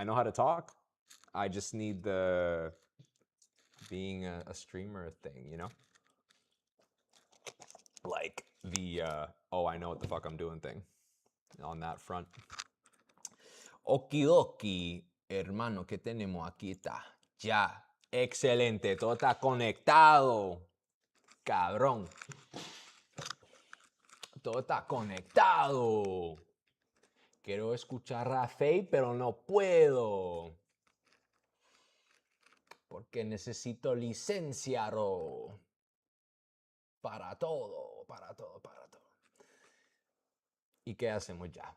I know how to talk. I just need the being a streamer thing, you know? Like the, oh, I know what the fuck I'm doing thing on that front. Okidoki, hermano, ¿qué tenemos aquí? Está. Ya. Excelente. Todo está conectado. Cabrón. Todo está conectado. Quiero escuchar a Faye, pero no puedo. Porque necesito licencia, ro. Para todo, para todo, para todo. ¿Y qué hacemos ya?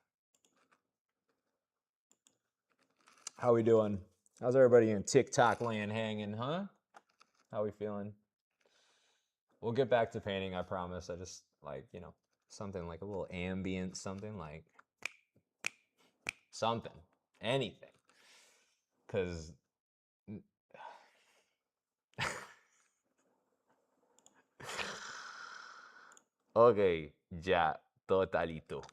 How we doing? How's everybody in TikTok land hanging, huh? How we feeling? We'll get back to painting, I promise. I just, like, you know, something like a little ambient, something like something, anything. Because ok, ya, totalito.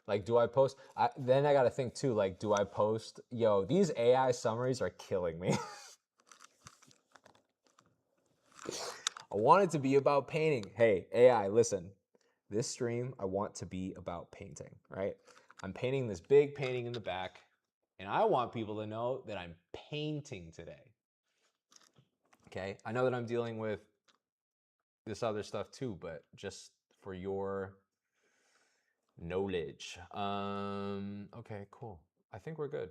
Like, do I post? Then I gotta think too, like, do I post? Yo, these AI summaries are killing me. I want it to be about painting. Hey, AI, listen. This stream, I want to be about painting, right? I'm painting this big painting in the back, and I want people to know that I'm painting today. Okay? I know that I'm dealing with this other stuff too, but just for your knowledge. Okay, cool. I think we're good.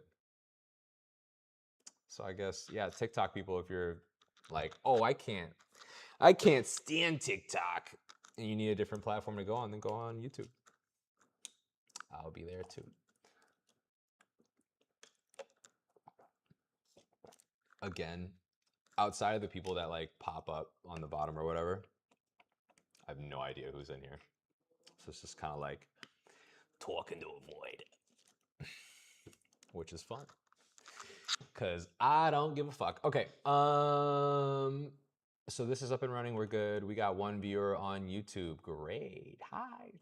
So I guess, yeah, TikTok people, if you're like, oh, I can't stand TikTok, and you need a different platform to go on, then go on YouTube. I'll be there too. Again, outside of the people that like pop up on the bottom or whatever, I have no idea who's in here. So it's just kind of like talking to a void, which is fun. Cause I don't give a fuck. Okay. So this is up and running. We're good. We got one viewer on YouTube. Great. Hi.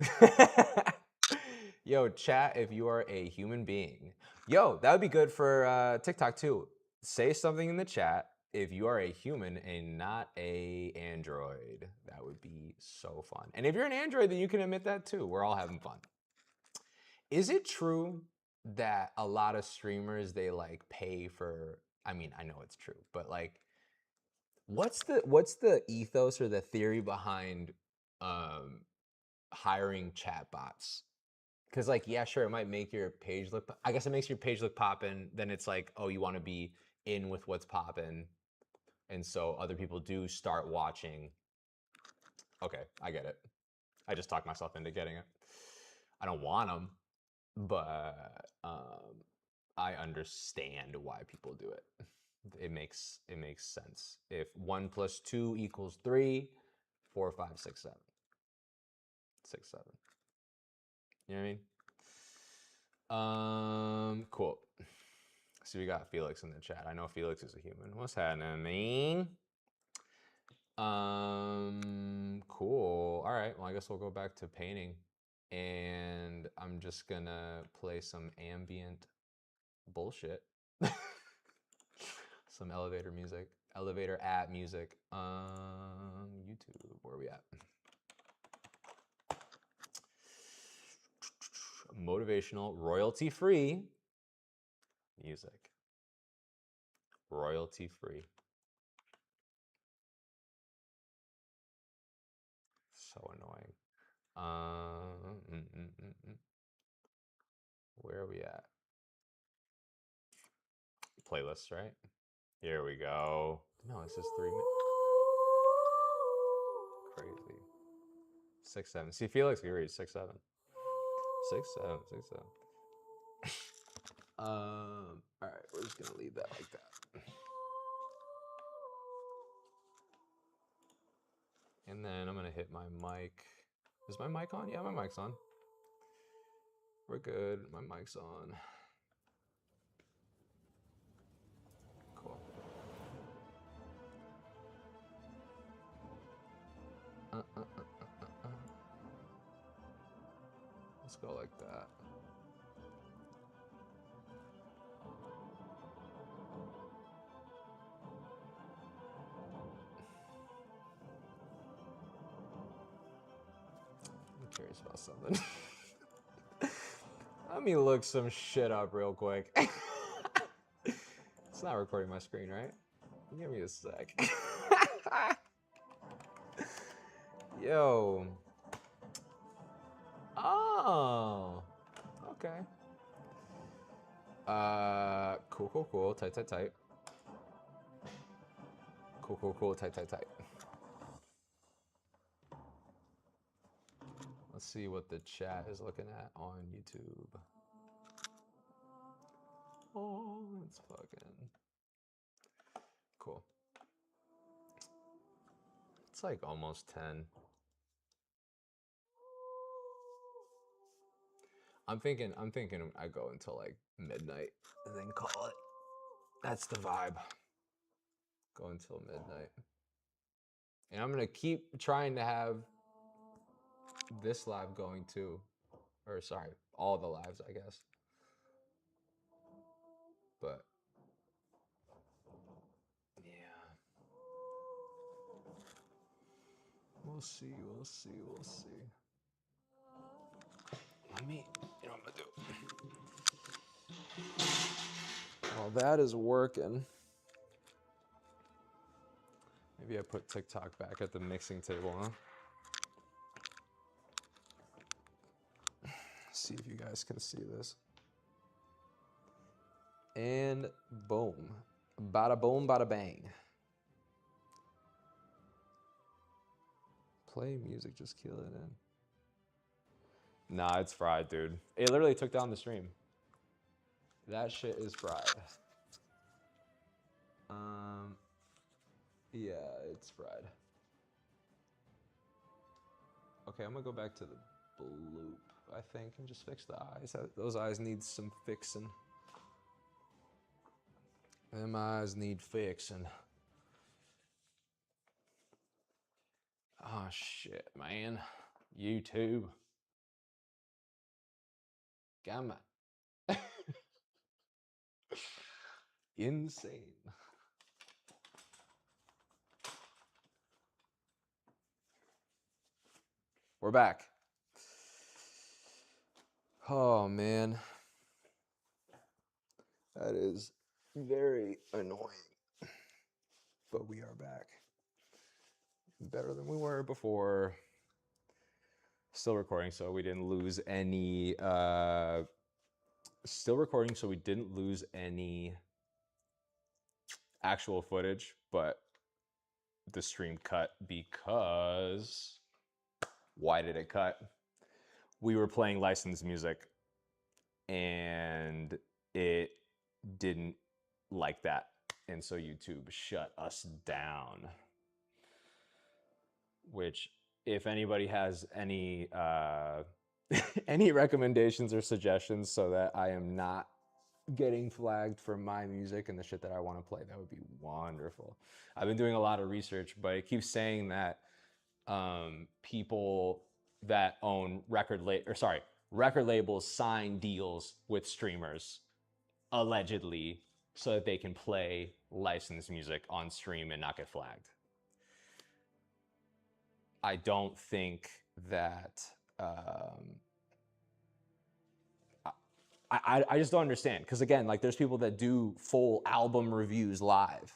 Yo, chat if you are a human being. Yo, that would be good for TikTok too. Say something in the chat if you are a human and not a Android. That would be so fun. And if you're an Android, then you can admit that too. We're all having fun. Is it true that a lot of streamers, they like pay for, I mean, I know it's true, but like what's the ethos or the theory behind hiring chatbots? Because like, yeah, sure, it might make your page look, I guess it makes your page look poppin'. Then it's like, oh, you want to be in with what's poppin', and so other people do start watching. Okay, I get it. I just talked myself into getting it. I don't want them, but I understand why people do it. It makes sense. If 1 + 2 = 3, 4, 5, 6, 7, 6, 7. You know what I mean? Cool. So we got Felix in the chat. I know Felix is a human. What's happening? Cool. All right. Well, I guess we'll go back to painting, and I'm just gonna play some ambient bullshit. Some elevator music. Elevator at music. YouTube. Where are we at? Motivational, royalty-free music. Royalty-free. So annoying. Where are we at? Playlists, right? Here we go. No, this is 3 minutes. Crazy. 6, 7. See, Felix agrees. 6, 7. 6, 7. 6, 7. All right, we're just gonna leave that like that. And then I'm gonna hit my mic. Is my mic on? Yeah, my mic's on. We're good. My mic's on. Cool. Let's go like that. I'm curious about something. Let me look some shit up real quick. It's not recording my screen, right? Give me a sec. Yo. Oh. Okay. Cool. Tight. Cool. Tight. Let's see what the chat is looking at on YouTube. Oh, it's fucking cool. It's like almost 10. I'm thinking I go until like midnight and then call it. That's the vibe. Go until midnight. And I'm gonna keep trying to have this live going too. Or sorry, all the lives, I guess. But yeah. We'll see. Let me, you know what I'm gonna do? Well, that is working. Maybe I put TikTok back at the mixing table, huh? See if you guys can see this. And boom. Bada boom, bada bang. Play music, just kill it in. Nah, it's fried, dude. It literally took down the stream. That shit is fried. Yeah, it's fried. Okay, I'm gonna go back to the bloop, I think, and just fix the eyes. Those eyes need some fixing. Them eyes need fixing. Oh shit, man. YouTube. Gamma. Insane. We're back. Oh man. That is very annoying. But we are back. Better than we were before. Still recording, so we didn't lose any actual footage, but the stream cut because why did it cut? We were playing licensed music and it didn't like that. And so YouTube shut us down. Which, if anybody has any any recommendations or suggestions so that I am not getting flagged for my music and the shit that I want to play, that would be wonderful. I've been doing a lot of research, but it keeps saying that people that own record labels sign deals with streamers allegedly so that they can play licensed music on stream and not get flagged. I don't think that I just don't understand, because again, like, there's people that do full album reviews live.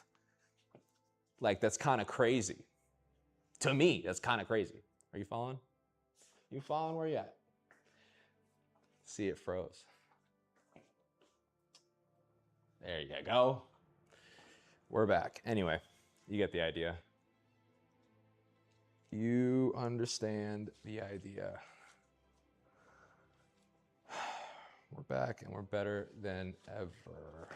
Like, that's kind of crazy. To me, that's kind of crazy. Are you following? You following where you at? See, it froze. There you go. We're back. Anyway, you get the idea. You understand the idea. We're back and we're better than ever.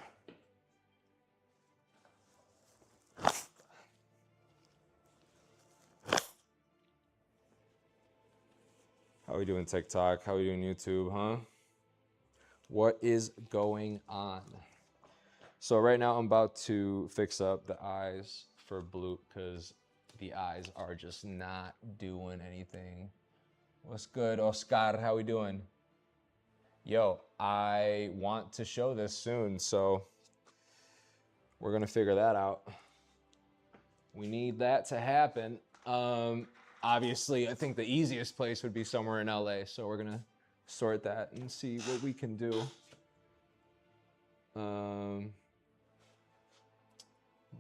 How are we doing TikTok? How are we doing YouTube, huh? What is going on? So right now I'm about to fix up the eyes for Bloop because the eyes are just not doing anything. What's good, Oscar? How we doing? Yo, I want to show this soon, so we're gonna figure that out. We need that to happen. Obviously, I think the easiest place would be somewhere in LA, so we're gonna sort that and see what we can do.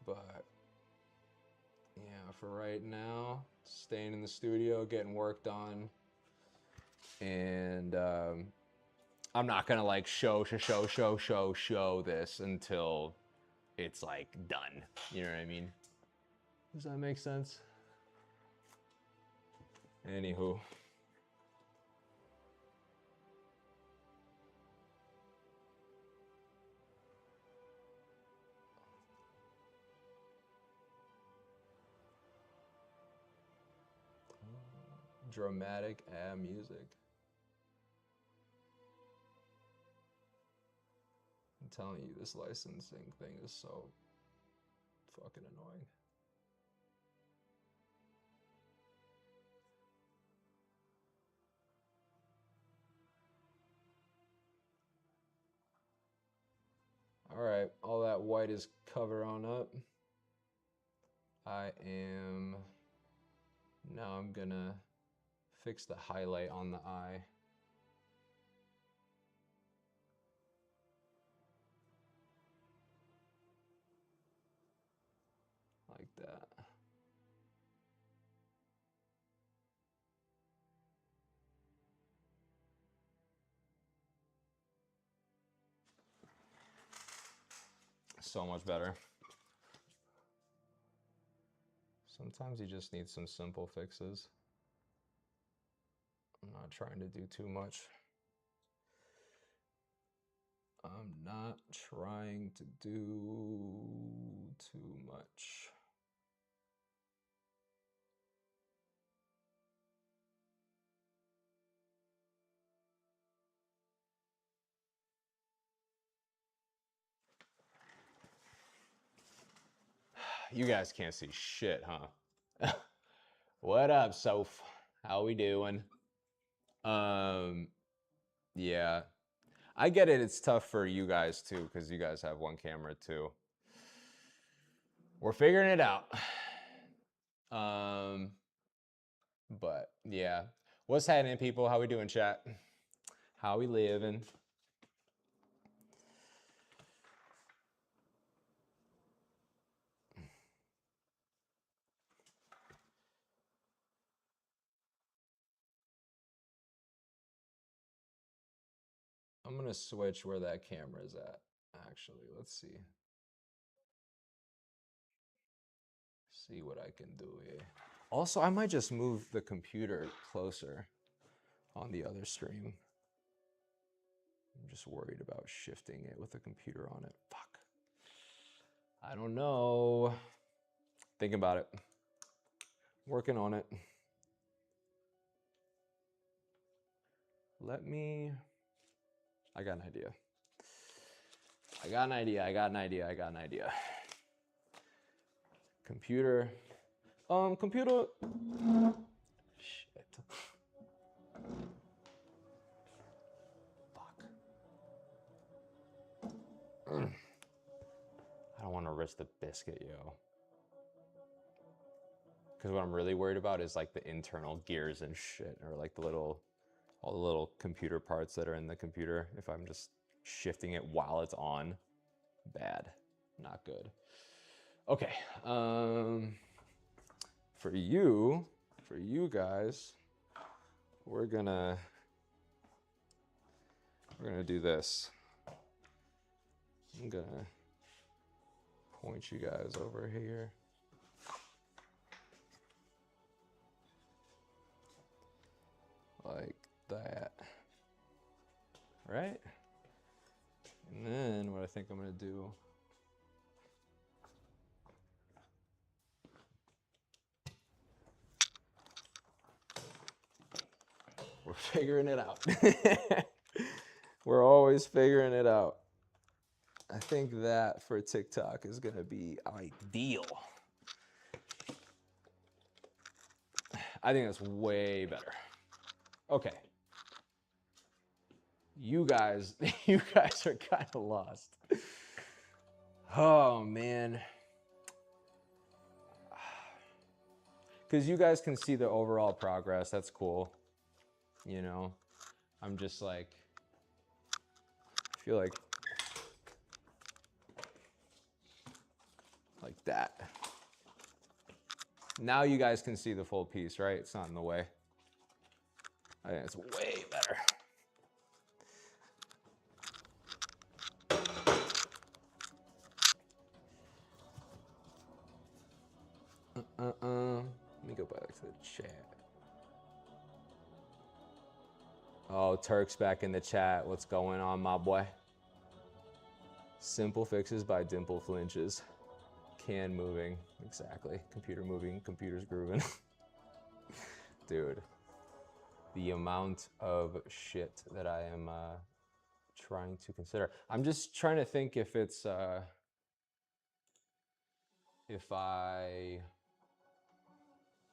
But yeah, for right now, staying in the studio, getting work done, and I'm not gonna like show this until it's like done. You know what I mean? Does that make sense? Anywho. Dramatic music. I'm telling you, this licensing thing is so fucking annoying. All right, all that white is covered on up. Now I'm gonna fix the highlight on the eye. Like that. So much better. Sometimes you just need some simple fixes. I'm not trying to do too much. I'm not trying to do too much. You guys can't see shit, huh? What up, Soph? How we doing? Yeah. I get it, it's tough for you guys too, because you guys have one camera too. We're figuring it out. But yeah. What's happening, people? How we doing, chat? How we living? I'm gonna switch where that camera is at, actually. Let's see. See what I can do here. Also, I might just move the computer closer on the other stream. I'm just worried about shifting it with the computer on it. Fuck. I don't know. Think about it. Working on it. I got an idea. I got an idea. Computer. Computer. Shit. Fuck. I don't want to risk the biscuit, yo. Because what I'm really worried about is like the internal gears and shit, or like all the little computer parts that are in the computer. If I'm just shifting it while it's on, bad, not good. Okay, for you guys, we're gonna do this. I'm gonna point you guys over here. Like that, right? And then what I think I'm gonna do, we're figuring it out. We're always figuring it out. I think that for TikTok is gonna be ideal. I think that's way better. Okay. You guys, you guys are kind of lost. Oh man. Because you guys can see the overall progress. That's cool. You know, I'm just like, I feel like that. Now you guys can see the full piece, right? It's not in the way. I think it's way better. Let me go back to the chat. Oh, Turk's back in the chat. What's going on, my boy? Simple fixes by Dimple Flinches. Can moving. Exactly. Computer moving. Computer's grooving. Dude. The amount of shit that I am trying to consider. I'm just trying to think if it's if I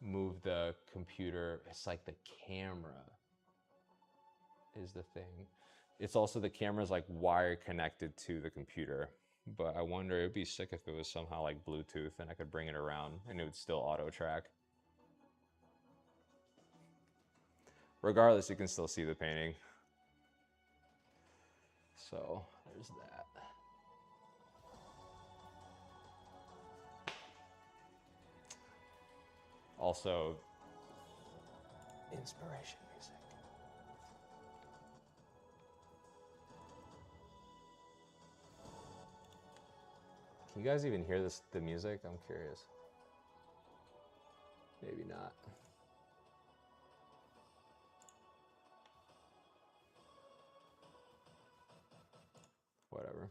move the computer, it's like the camera is the thing. It's also the camera's like wire connected to the computer. But I wonder, it'd be sick if it was somehow like Bluetooth and I could bring it around and it would still auto track. Regardless, you can still see the painting. So there's that. Also, inspiration music. Can you guys even hear this, the music? I'm curious. Maybe not. Whatever.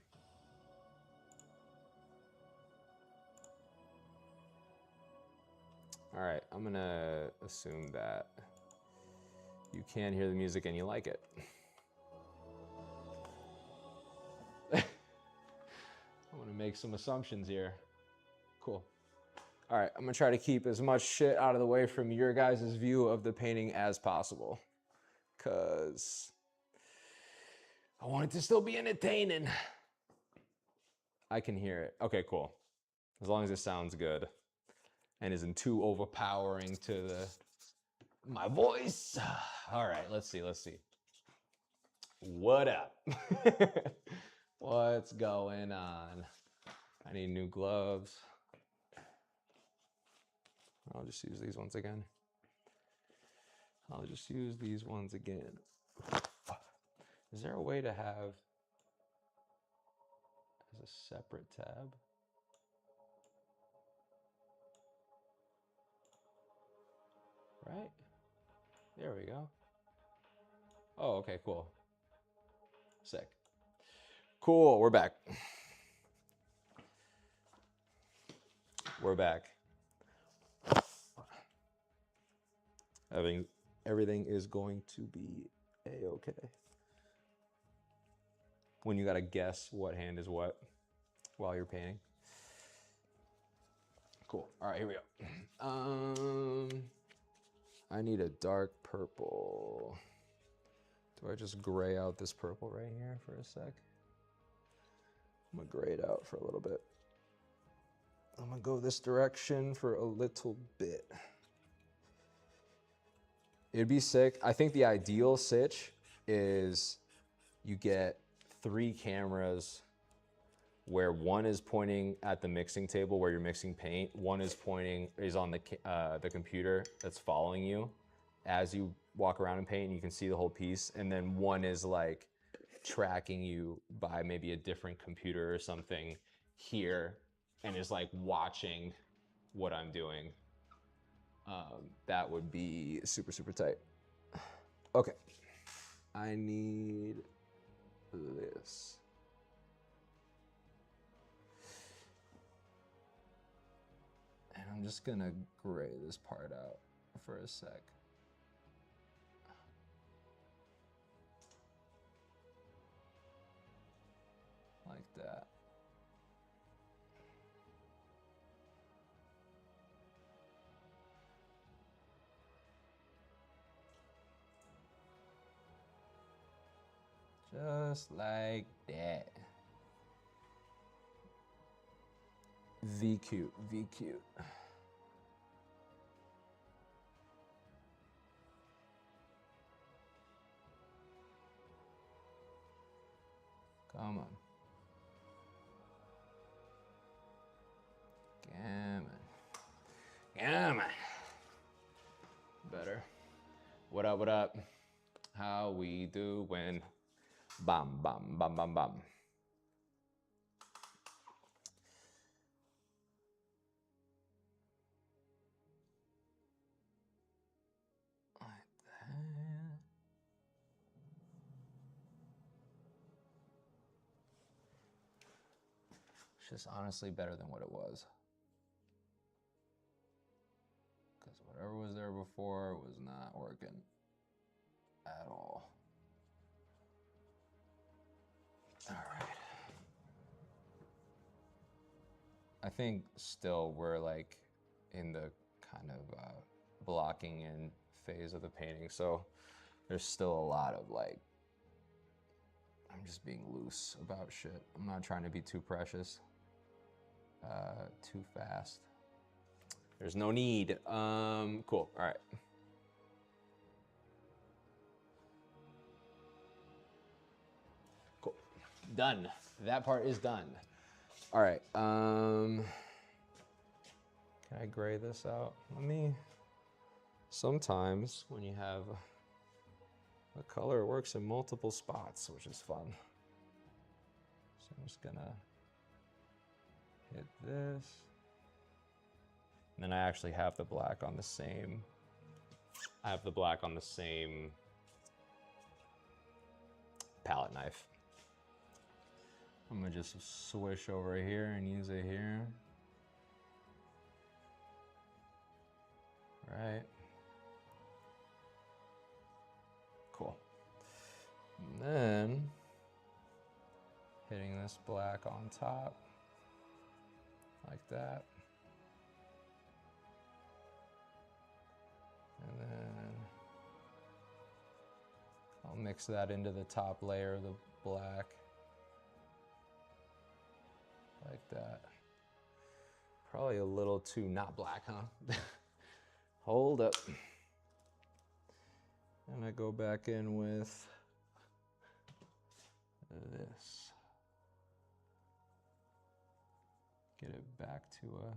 All right, I'm gonna assume that you can hear the music and you like it. I'm gonna make some assumptions here. Cool. All right, I'm gonna try to keep as much shit out of the way from your guys' view of the painting as possible, because I want it to still be entertaining. I can hear it. Okay, cool. As long as it sounds good and isn't too overpowering to my voice. All right, let's see. What up? What's going on? I need new gloves. I'll just use these ones again. Is there a way to have as a separate tab? Right? There we go. Oh, okay, cool. Sick. Cool, we're back. We're back. Everything is going to be a-okay. When you gotta guess what hand is what while you're painting. Cool. All right, here we go. I need a dark purple. Do I just gray out this purple right here for a sec? I'm gonna gray it out for a little bit. I'm gonna go this direction for a little bit. It'd be sick. I think the ideal sitch is you get 3 cameras where one is pointing at the mixing table where you're mixing paint, one is on the computer that's following you as you walk around and paint, and you can see the whole piece, and then one is like tracking you by maybe a different computer or something here and is like watching what I'm doing. That would be super, super tight. Okay. I need this. And I'm just gonna gray this part out for a sec. Like that. Just like that. V cute, V cute. Come on. Come on. Come on. Better. What up, what up? How we doing? Bam, bam, bam, bam, bam. Like that. It's just honestly better than what it was. Because whatever was there before was not working at all. All right. I think still we're like in the kind of blocking in phase of the painting. So there's still a lot of like, I'm just being loose about shit. I'm not trying to be too precious, too fast. There's no need. Cool, all right. Cool, done. That part is done. All right, can I gray this out? Sometimes when you have a color, it works in multiple spots, which is fun. So I'm just gonna hit this. And then I actually have the black on the same, palette knife. I'm gonna just swish over here and use it here. Right. Cool. And then hitting this black on top like that. And then I'll mix that into the top layer of the black like that. Probably a little too not black, huh? Hold up. And I go back in with this. Get it back to a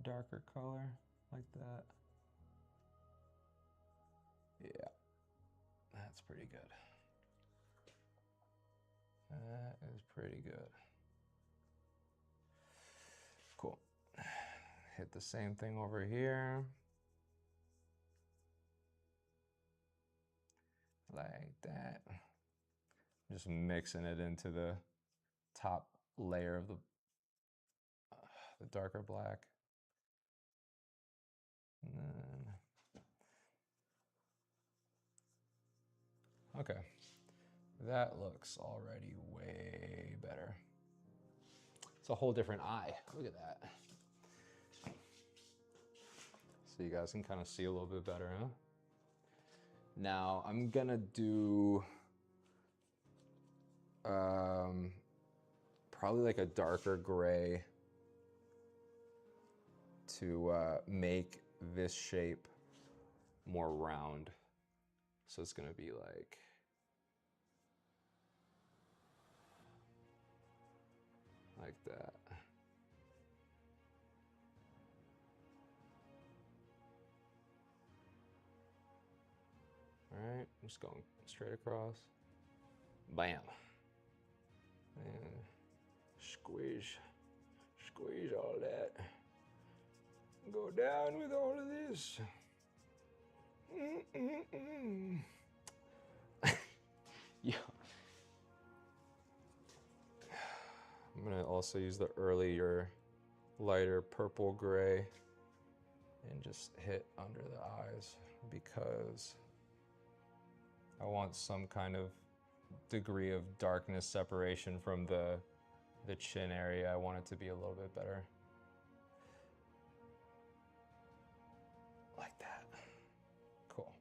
darker color like that. Yeah, that's pretty good. That is pretty good. Cool. Hit the same thing over here. Like that. Just mixing it into the top layer of the darker black. And then, okay. That looks already way better. It's a whole different eye. Look at that. So you guys can kind of see a little bit better, huh? Now I'm gonna do probably like a darker gray to make this shape more round. So it's gonna be like that. All right, I'm just going straight across. Bam. And squeeze all that. Go down with all of this. Yeah. I'm gonna also use the earlier, lighter purple gray and just hit under the eyes because I want some kind of degree of darkness separation from the chin area. I want it to be a little bit better. Like that. Cool.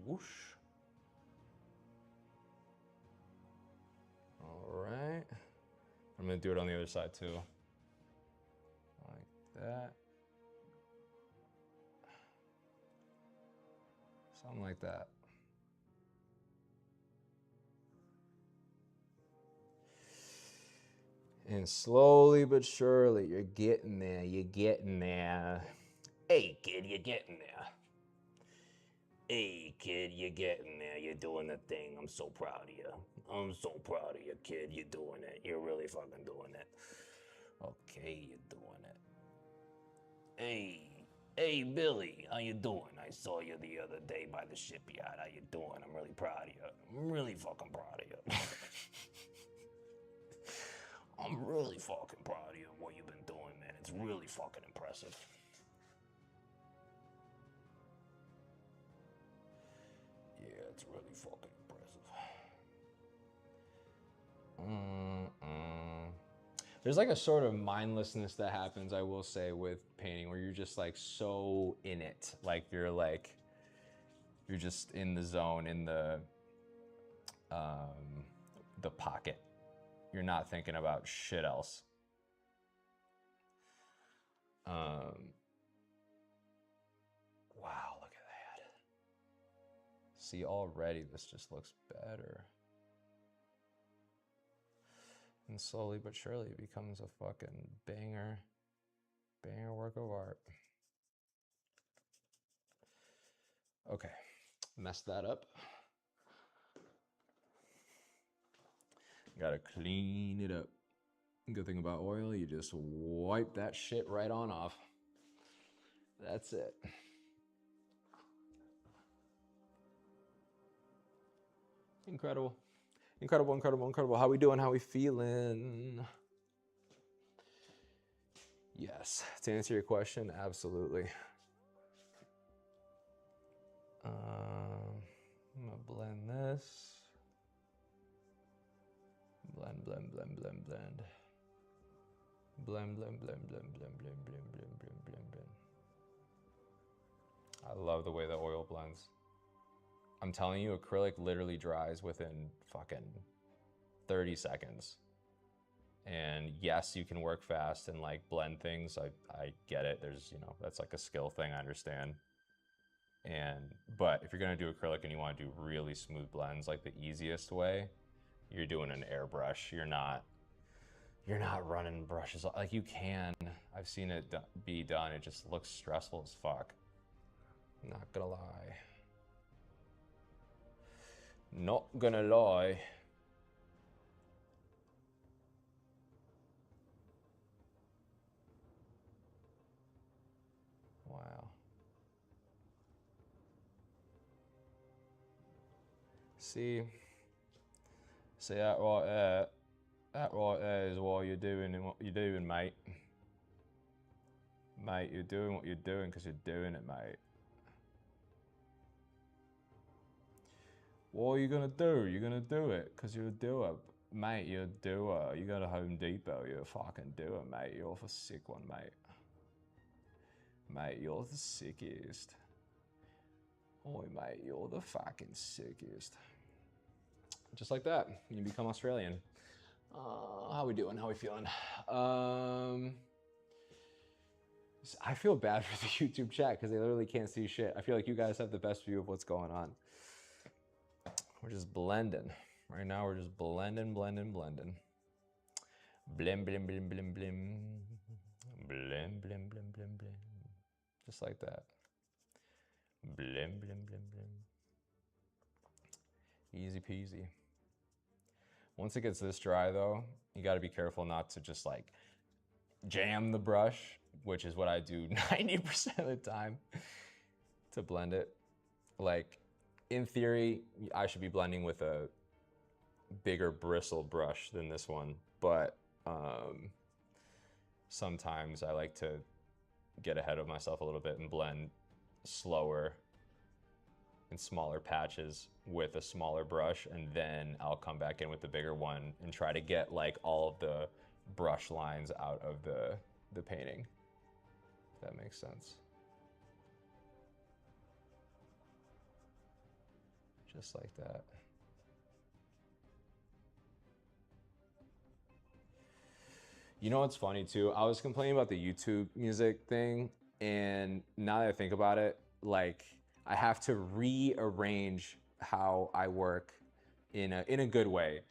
Whoosh. All right. I'm gonna do it on the other side too. Like that. Something like that. And slowly but surely, you're getting there. You're getting there. Hey, kid, you're getting there. Hey, kid, you're getting there. You're doing the thing. I'm so proud of you. I'm so proud of you, kid. You're doing it. You're really fucking doing it. Okay, you're doing it. Hey, Billy, how you doing? I saw you the other day by the shipyard. How you doing? I'm really proud of you. I'm really fucking proud of you. I'm really fucking proud of you and what you've been doing, man. It's really fucking impressive. Yeah, it's really fucking impressive. There's like a sort of mindlessness that happens, I will say, with painting, where you're just like so in it. Like you're just in the zone, in the pocket. You're not thinking about shit else. Wow, look at that. See, already this just looks better. And slowly but surely it becomes a fucking banger work of art. Okay, mess that up. Gotta clean it up. Good thing about oil, you just wipe that shit right on off. That's it. Incredible. Incredible, incredible, incredible. How we doing? How we feeling? Yes, to answer your question, absolutely. I'm gonna blend this. Blend, blend, blend, blend, blend. Blend, blend, blend, blend, blend, blend, blend, blend, blend, blend, blend. I love the way the oil blends. I'm telling you, acrylic literally dries within fucking 30 seconds. And yes, you can work fast and like blend things. I get it. There's, that's like a skill thing, I understand. But if you're gonna do acrylic and you wanna do really smooth blends, like the easiest way, you're doing an airbrush. You're not running brushes. Like you can, I've seen it be done. It just looks stressful as fuck. Not gonna lie. Not gonna lie. Wow. See that right there? That right there is why you're doing what you're doing, mate. Mate, you're doing what you're doing because you're doing it, mate. What are you gonna do? You're gonna do it because you're a doer. Mate, you're a doer. You go to Home Depot, you're a fucking doer, mate. You're the sick one, mate. Mate, you're the sickest. Oi, mate, you're the fucking sickest. Just like that, you become Australian. How we doing? How we feeling? I feel bad for the YouTube chat because they literally can't see shit. I feel like you guys have the best view of what's going on. We're just blending. Right now we're just blending, blending, blending. Blim, blim, blim, blim, blim. Blim, blim, blim, blim, blim. Just like that. Blim, blim, blim, blim. Easy peasy. Once it gets this dry though, you gotta be careful not to just like jam the brush, which is what I do 90% of the time to blend it. Like, in theory, I should be blending with a bigger bristle brush than this one, but sometimes I like to get ahead of myself a little bit and blend slower in smaller patches with a smaller brush, and then I'll come back in with the bigger one and try to get like all of the brush lines out of the painting. If that makes sense. Just like that. You know what's funny too? I was complaining about the YouTube music thing, and now that I think about it, like I have to rearrange how I work in a good way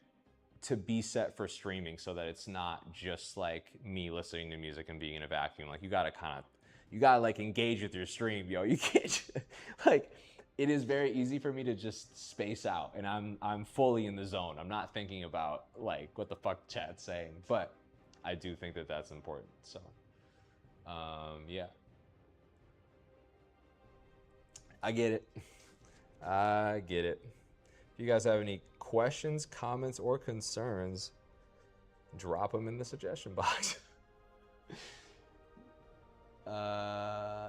to be set for streaming so that it's not just like me listening to music and being in a vacuum. Like you gotta like engage with your stream, yo. You can't like it is very easy for me to just space out and I'm fully in the zone. I'm not thinking about like what the fuck chat's saying, but I do think that that's important. So yeah. I get it. I get it. If you guys have any questions, comments, or concerns, drop them in the suggestion box. Yeah.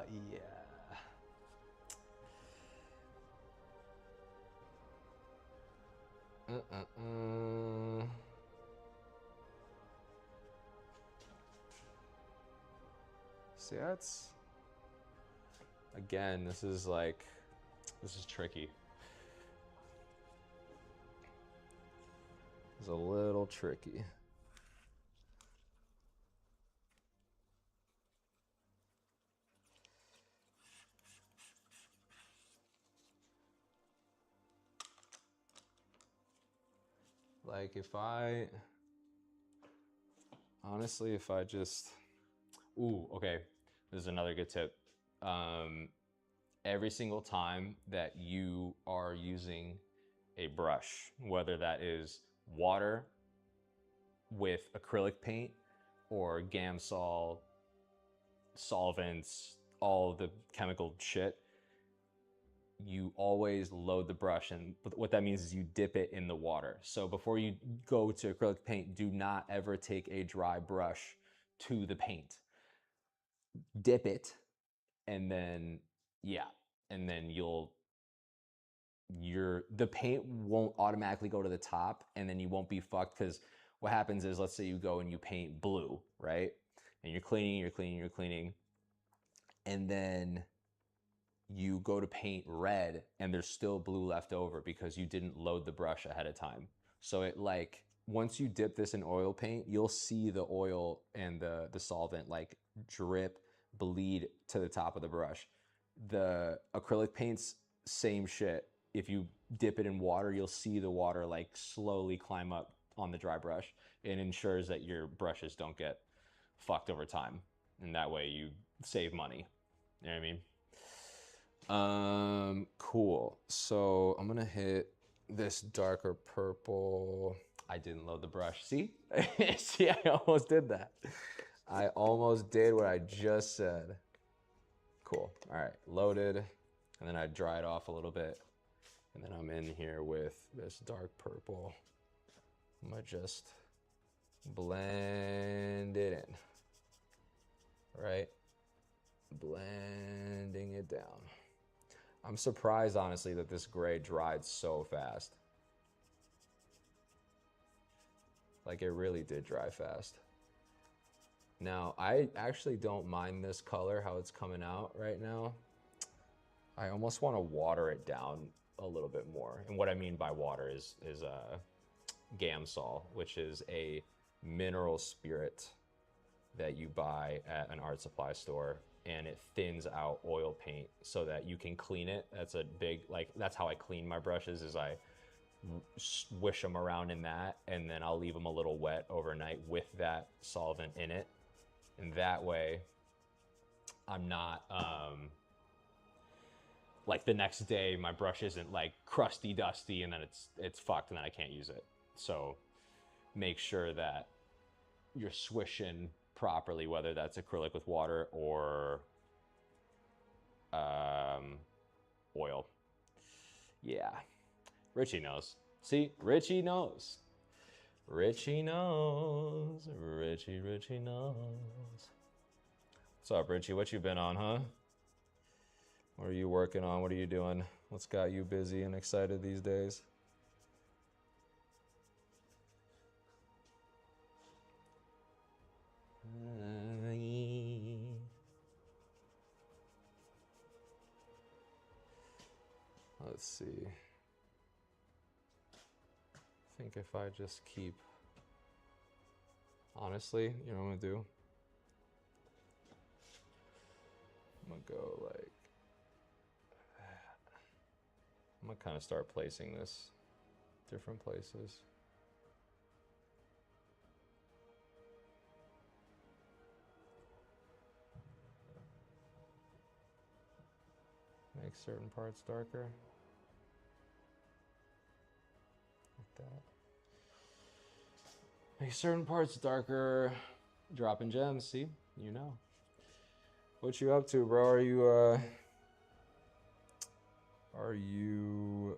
See, that's again. This is tricky. It's a little tricky. Like if I just, ooh, okay. This is another good tip. Every single time that you are using a brush, whether that is water with acrylic paint or Gamsol, solvents, all the chemical shit, you always load the brush, and what that means is you dip it in the water. So before you go to acrylic paint, do not ever take a dry brush to the paint. Dip it, and then yeah, and then the paint won't automatically go to the top, and then you won't be fucked, because what happens is, let's say you go and you paint blue, right? And you're cleaning, and then you go to paint red and there's still blue left over because you didn't load the brush ahead of time. So it like, once you dip this in oil paint, you'll see the oil and the solvent like drip, bleed to the top of the brush. The acrylic paints, same shit. If you dip it in water, you'll see the water like slowly climb up on the dry brush. It ensures that your brushes don't get fucked over time. And that way you save money. You know what I mean? Cool. So I'm gonna hit this darker purple. I didn't load the brush. See? See, I almost did that. I almost did what I just said. Cool. All right, loaded. And then I dry it off a little bit. And then I'm in here with this dark purple. I'm gonna just blend it in. Right? Blending it down. I'm surprised, honestly, that this gray dried so fast. Like, it really did dry fast. Now, I actually don't mind this color, how it's coming out right now. I almost want to water it down a little bit more. And what I mean by water is Gamsol, which is a mineral spirit that you buy at an art supply store, and it thins out oil paint so that you can clean it. That's a big, like, that's how I clean my brushes, is I swish them around in that, and then I'll leave them a little wet overnight with that solvent in it. And that way I'm not, like the next day my brush isn't like crusty, dusty, and then it's fucked and then I can't use it. So make sure that you're swishing properly, whether that's acrylic with water or oil. Yeah, Richie knows. See, Richie knows. Richie knows. Richie knows. What's up, Richie? What you been on, huh? What are you working on? What are you doing? What's got you busy and excited these days? Let's see. think if I just keep, honestly, you know what I'm gonna do? I'm gonna go like that. I'm gonna kind of start placing this different places. Make certain parts darker. Like that. Make certain parts darker. Dropping gems, see? You know. What you up to, bro? Are you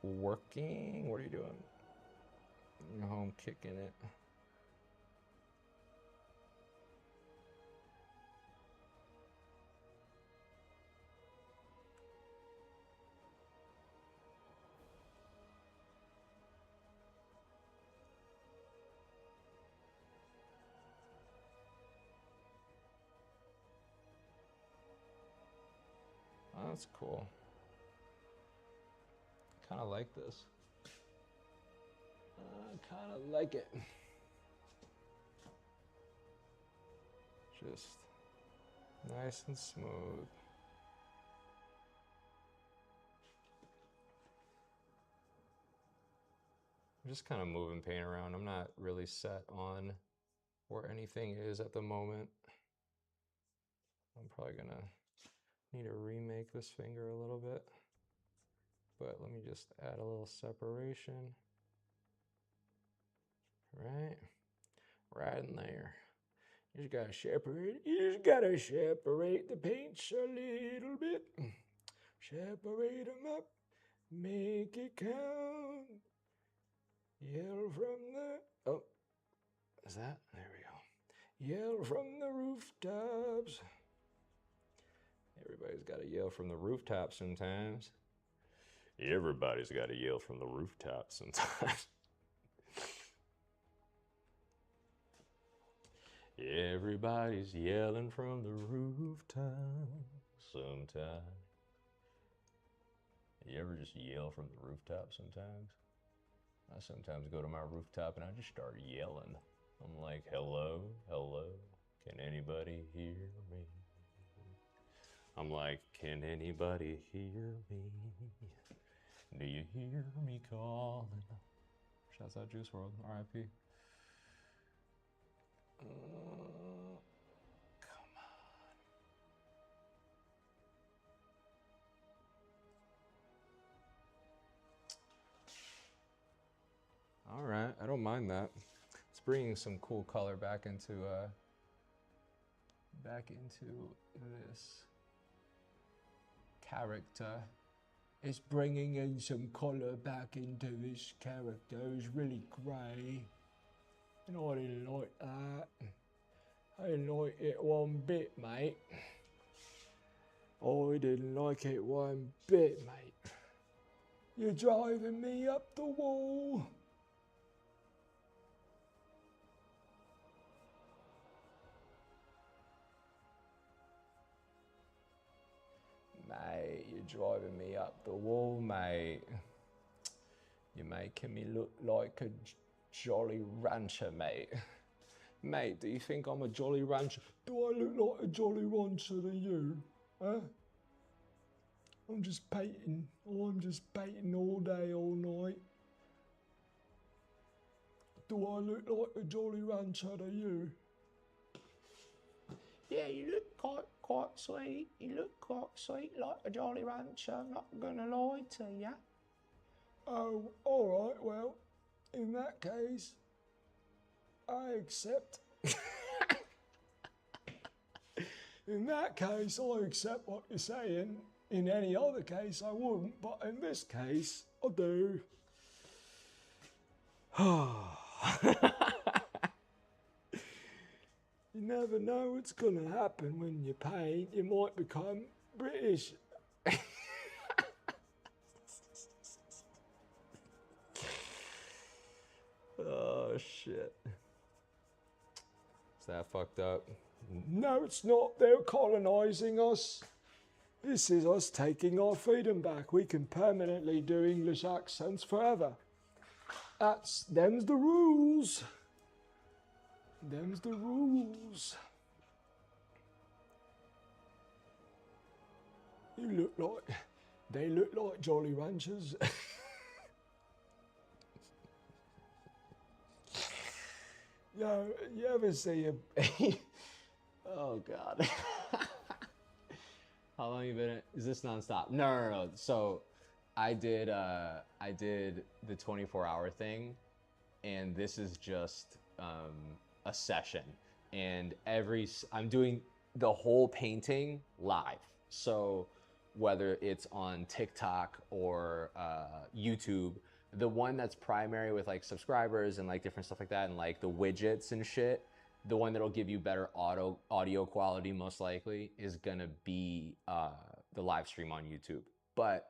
working? What are you doing? You're home kicking it. Oh, that's cool. Kind of like this. I kind of like it. Just nice and smooth. I'm just kind of moving paint around. I'm not really set on where anything is at the moment. I'm probably gonna need to remake this finger a little bit, but let me just add a little separation. Right in there. You just gotta separate. You just gotta separate the paints a little bit. Separate them up. Make it count. Yell from the... Oh, is that? There we go. Yell from the rooftops. Everybody's got to yell from the rooftops sometimes. Everybody's got to yell from the rooftops sometimes. Everybody's yelling from the rooftops sometimes. You ever just yell from the rooftop sometimes? I sometimes go to my rooftop and I just start yelling. I'm like, hello, hello, can anybody hear me? I'm like, can anybody hear me? Do you hear me calling? Shouts out Juice WRLD, R.I.P. Come on. All right, I don't mind that. It's bringing some cool color back into this character. It's bringing in some color back into this character. It's really grey. And I didn't like that. I didn't like it one bit, mate. I didn't like it one bit, mate. You're driving me up the wall. Mate, you're driving me up the wall, mate. You're making me look like a Jolly Rancher, mate. Mate, do you think I'm a Jolly Rancher? Do I look like a Jolly Rancher to you? Huh? I'm just painting. I'm just painting all day, all night. Do I look like a Jolly Rancher to you? Yeah, you look quite sweet. You look quite sweet, like a Jolly Rancher. I'm not gonna lie to you. Oh, all right. Well, in that case, I accept. In that case, I accept what you're saying. In any other case, I wouldn't. But in this case, I do. You never know what's gonna happen when you paint. You might become British. Oh shit. Is that fucked up? No, it's not. They're colonising us. This is us taking our freedom back. We can permanently do English accents forever. Them's the rules. Them's the rules. They look like Jolly Ranchers. Yeah, you ever see a... Oh, God. How long you been? Is this nonstop? No. So I did the 24-hour thing, and this is just a session. And I'm doing the whole painting live. So whether it's on TikTok or YouTube, the one that's primary with like subscribers and like different stuff like that, and like the widgets and shit, the one that'll give you better audio quality most likely is gonna be the live stream on YouTube. But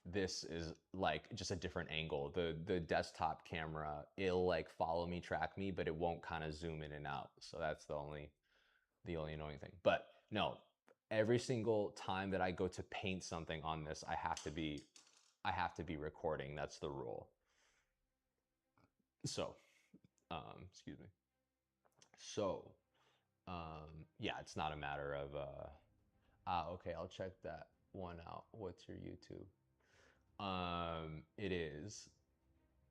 this is like just a different angle. The desktop camera, it'll like follow me, track me, but it won't kind of zoom in and out. So that's the only annoying thing. But no, every single time that I go to paint something on this, I have to be recording. That's the rule. So, excuse me. So, yeah, it's not a matter of okay, I'll check that one out. What's your YouTube? It is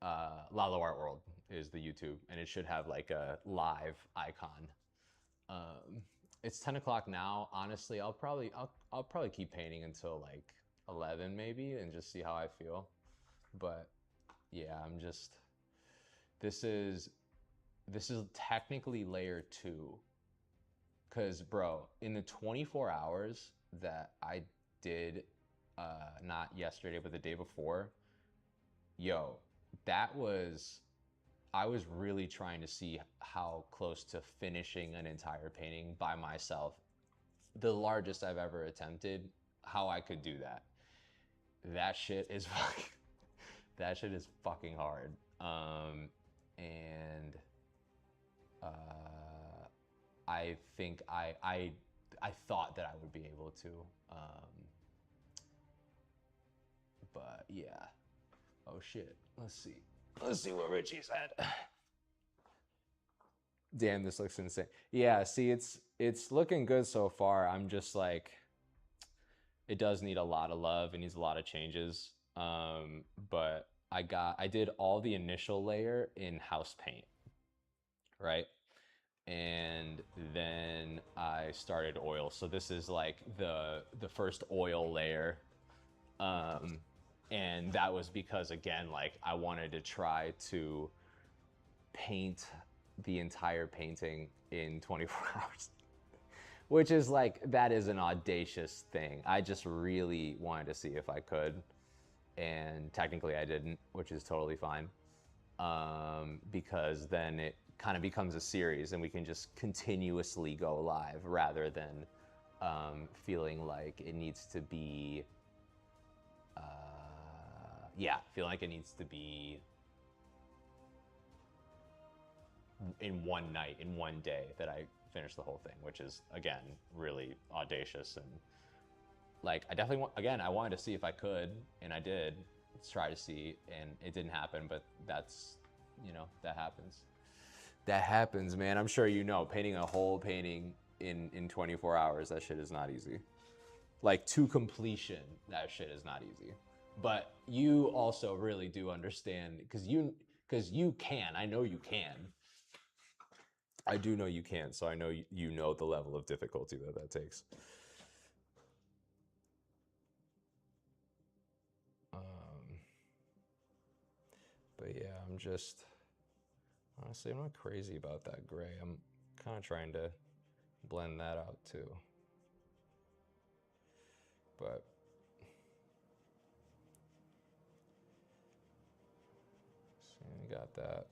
Lalo Art World is the YouTube, and it should have like a live icon. It's 10 o'clock now. Honestly, I'll probably keep painting until like 11 maybe, and just see how I feel. But yeah, this is technically layer 2. Cause bro, in the 24 hours that I did, not yesterday, but the day before, yo, I was really trying to see how close to finishing an entire painting by myself, the largest I've ever attempted, how I could do that. That shit is that shit is fucking hard. And I think I thought that I would be able to, but yeah. Oh shit. Let's see what Richie said. Damn, this looks insane. Yeah, see, it's looking good so far. I'm just like, it does need a lot of love. It needs a lot of changes. But I did all the initial layer in house paint, right? And then I started oil. So this is like the first oil layer. And that was because, again, like I wanted to try to paint the entire painting in 24 hours, which is like, that is an audacious thing. I just really wanted to see if I could, and technically I didn't, which is totally fine, because then it kind of becomes a series and we can just continuously go live rather than feeling like it needs to be feeling like it needs to be in one night, in one day, that I finish the whole thing, which is, again, really audacious. And like, I definitely I wanted to see if I could, and I did try to see, and it didn't happen, but that's, that happens. That happens, man. I'm sure painting a whole painting in 24 hours, that shit is not easy. Like, to completion, that shit is not easy. But you also really do understand, because you can. I know you can. I do know you can, so I know you know the level of difficulty that takes. But yeah, honestly, I'm not crazy about that gray. I'm kind of trying to blend that out too. But so we got that.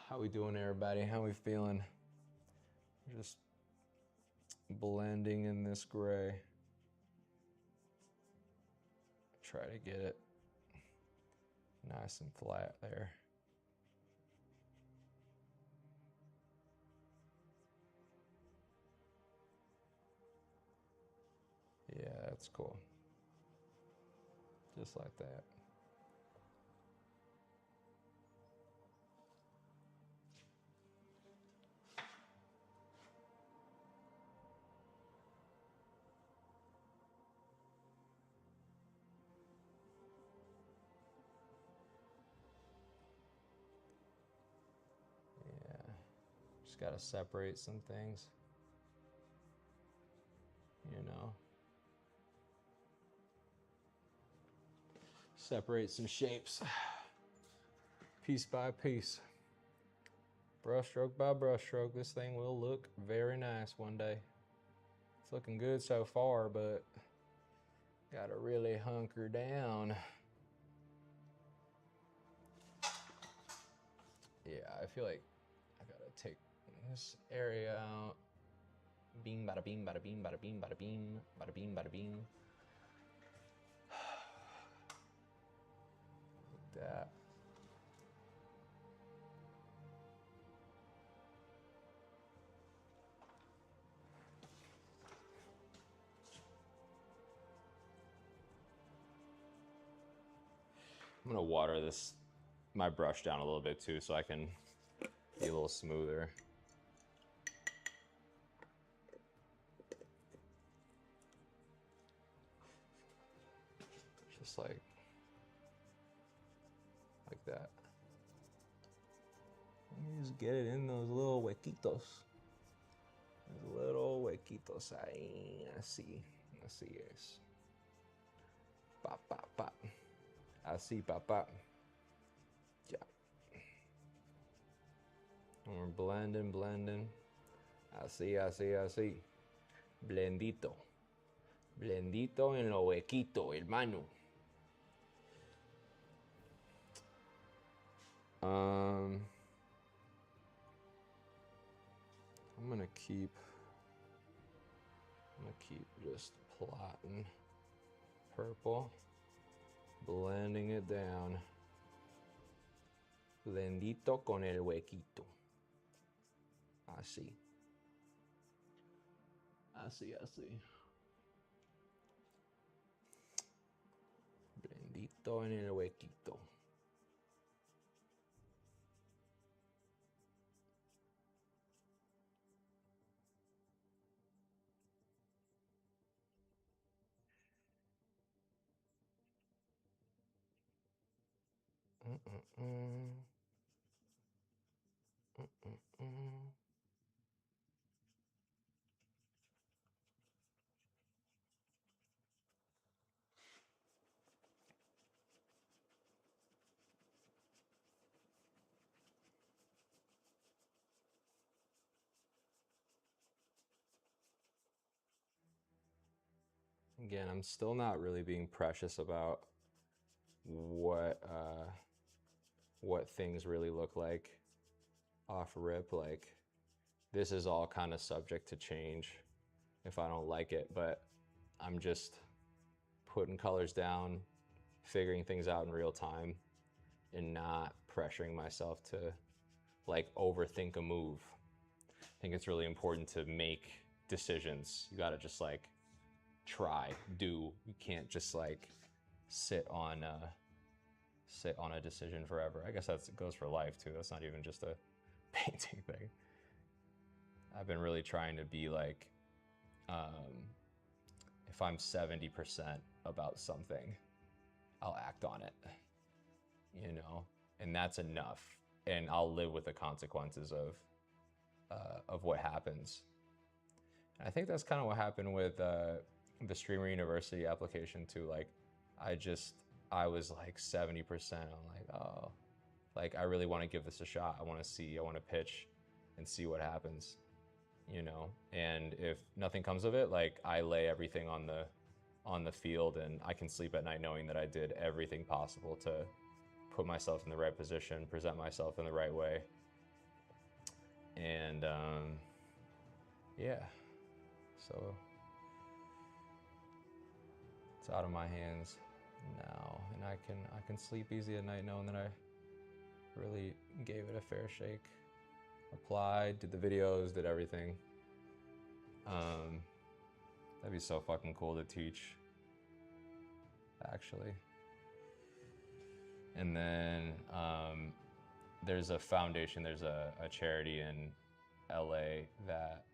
How we doing, everybody? How we feeling? Just blending in this gray. Try to get it nice and flat there. Yeah, that's cool. Just like that. Yeah, just gotta separate some things, you know. Separate some shapes, piece by piece. Brushstroke by brushstroke, this thing will look very nice one day. It's looking good so far, but gotta really hunker down. Yeah, I feel like I gotta take this area out. Beam, bada beam, bada beam, bada beam, bada beam, bada beam, bada beam. Like that. I'm gonna water my brush down a little bit too, so I can be a little smoother. Just like that. You just get it in those little huequitos. Those little huequitos ahí, así es. Pop, pop, pop. Así, papá. Yeah. And we're blending, blending. Así, así, así. Blendito. Blendito en lo huequito, hermano. I'm gonna keep just plotting purple, blending it down. Blendito con el huequito. Así. Así, así. Blendito en el huequito. Again, I'm still not really being precious about what things really look like off rip. Like, this is all kind of subject to change if I don't like it, but I'm just putting colors down, figuring things out in real time, and not pressuring myself to like overthink a move. I think it's really important to make decisions. You gotta just like try, do. You can't just like sit on a decision forever. I guess that goes for life too. That's not even just a painting thing. I've been really trying to be like, if I'm 70% about something, I'll act on it, you know, and that's enough. And I'll live with the consequences of what happens. And I think that's kind of what happened with the Streamer University application too. Like, I was like 70%. I'm like, oh, like I really want to give this a shot. I want to pitch and see what happens, you know? And if nothing comes of it, like I lay everything on the field, and I can sleep at night knowing that I did everything possible to put myself in the right position, present myself in the right way. And yeah, so it's out of my hands now, and I can sleep easy at night knowing that I really gave it a fair shake. Applied, did the videos, did everything. That'd be so fucking cool to teach, actually. And then there's a foundation, there's a charity in LA that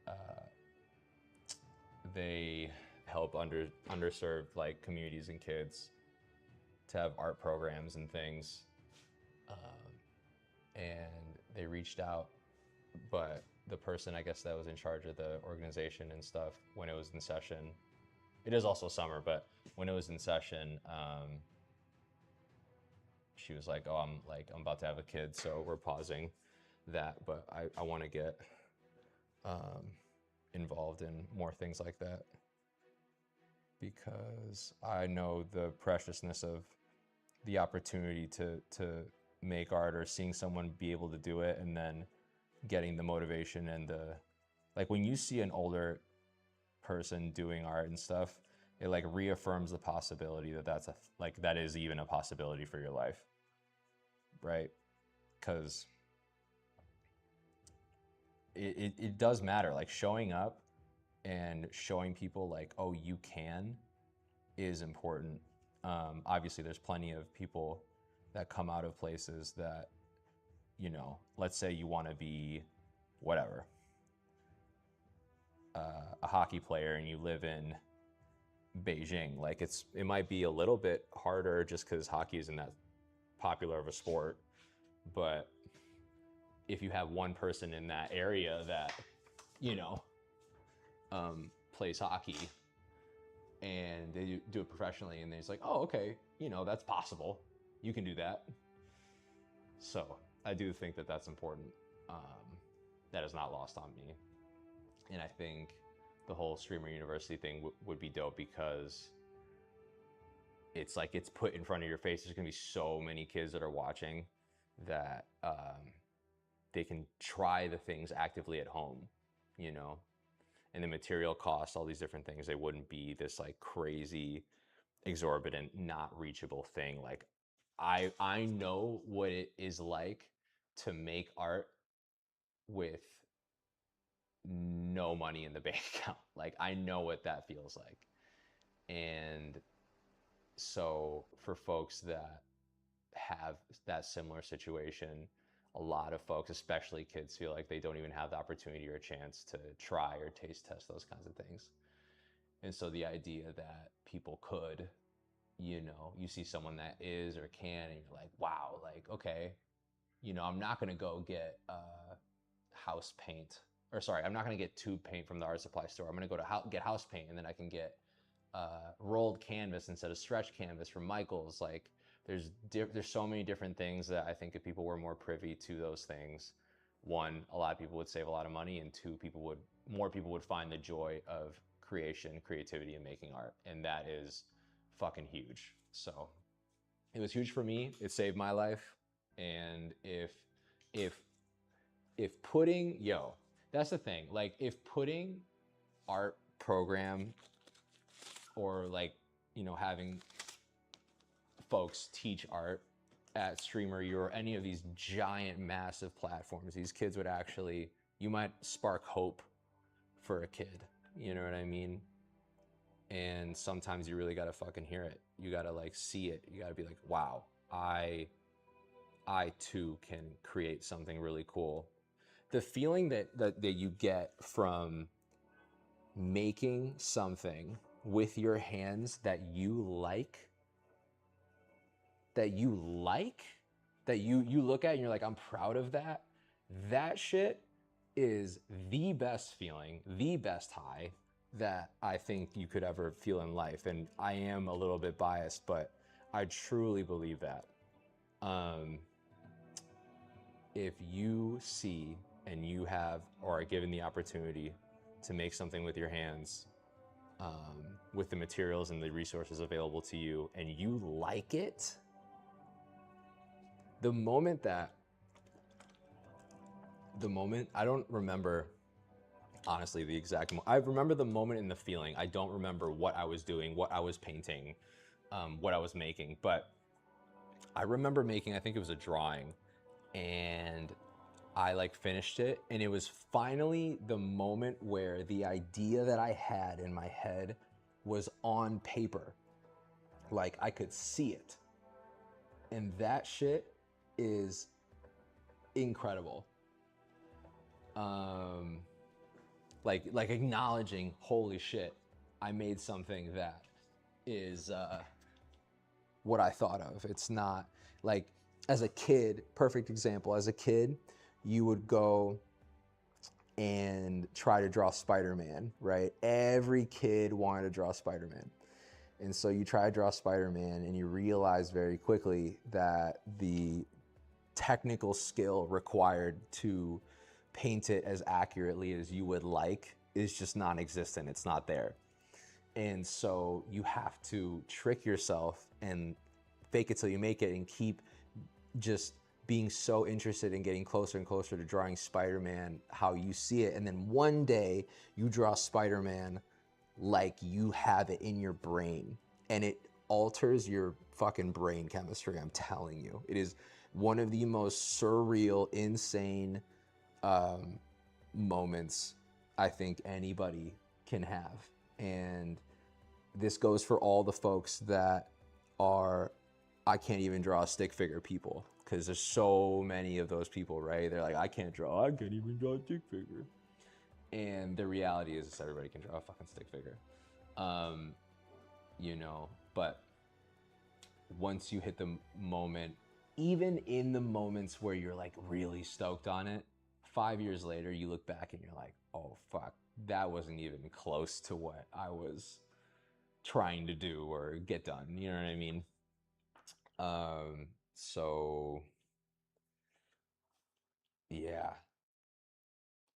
they help underserved like communities and kids to have art programs and things. And they reached out, but the person I guess that was in charge of the organization and stuff when it was in session, it is also summer, but when it was in session, she was like, "Oh, I'm about to have a kid, so we're pausing that, but I want to get involved in more things like that because I know the preciousness of the opportunity to make art or seeing someone be able to do it and then getting the motivation and the like when you see an older person doing art and stuff, it like reaffirms the possibility that that is even a possibility for your life, right? Because it does matter, like showing up and showing people like, oh, you can, is important. Obviously there's plenty of people that come out of places that, you know, let's say you want to be whatever, a hockey player and you live in Beijing. Like it might be a little bit harder just because hockey isn't that popular of a sport. But if you have one person in that area that, you know, plays hockey and they do it professionally and it's like, oh, okay, you know, that's possible. You can do that. So I do think that that's important. That is not lost on me. And I think the whole streamer university thing would be dope because it's like it's put in front of your face. There's gonna be so many kids that are watching that they can try the things actively at home, you know, and the material costs, all these different things, they wouldn't be this like crazy, exorbitant, not reachable thing. Like I know what it is like to make art with no money in the bank account. Like I know what that feels like. And so for folks that have that similar situation, a lot of folks, especially kids, feel like they don't even have the opportunity or chance to try or taste test those kinds of things. And so the idea that people could, you know, you see someone that is or can, and you're like, wow, like, okay, you know, I'm not going to go get house paint, or sorry, I'm not going to get tube paint from the art supply store. I'm going to go to get house paint, and then I can get rolled canvas instead of stretch canvas from Michael's. Like there's so many different things that I think if people were more privy to those things, one, a lot of people would save a lot of money, and two, more people would find the joy of creation, creativity, and making art. And that is fucking huge. So it was huge for me. It saved my life. And if putting, that's the thing. Like if putting art program or like, you know, having folks teach art at StreamerU or any of these giant, massive platforms, these kids would actually, you might spark hope for a kid. You know what I mean? And sometimes you really gotta fucking hear it. You gotta like see it. You gotta be like, wow, I too can create something really cool. The feeling that you get from making something with your hands that you look at and you're like, I'm proud of that. That shit is the best feeling, the best high that I think you could ever feel in life. And I am a little bit biased, but I truly believe that. If you see and you have or are given the opportunity to make something with your hands, with the materials and the resources available to you, and you like it, the moment, I don't remember, honestly, the exact moment. I remember the moment and the feeling. I don't remember what I was doing, what I was painting, what I was making, but I remember making, I think it was a drawing, and I like finished it, and it was finally the moment where the idea that I had in my head was on paper. Like I could see it. And that shit is incredible. Um, like acknowledging, holy shit, I made something that is what I thought of. It's not like, as a kid, perfect example, as a kid, you would go and try to draw Spider-Man, right? Every kid wanted to draw Spider-Man. And so you try to draw Spider-Man and you realize very quickly that the technical skill required to paint it as accurately as you would like is just non-existent. It's not there. And so you have to trick yourself and fake it till you make it and keep just being so interested in getting closer and closer to drawing Spider-Man how you see it. And then one day you draw Spider-Man like you have it in your brain, and it alters your fucking brain chemistry. I'm telling you, it is one of the most surreal, insane moments I think anybody can have. And this goes for all the folks that are, I can't even draw a stick figure people, because there's so many of those people, right? They're like, I can't even draw a stick figure. And the reality is everybody can draw a fucking stick figure. You know, but once you hit the moment, even in the moments where you're like really stoked on it, 5 years later, you look back and you're like, oh fuck, that wasn't even close to what I was trying to do or get done. You know what I mean? So yeah.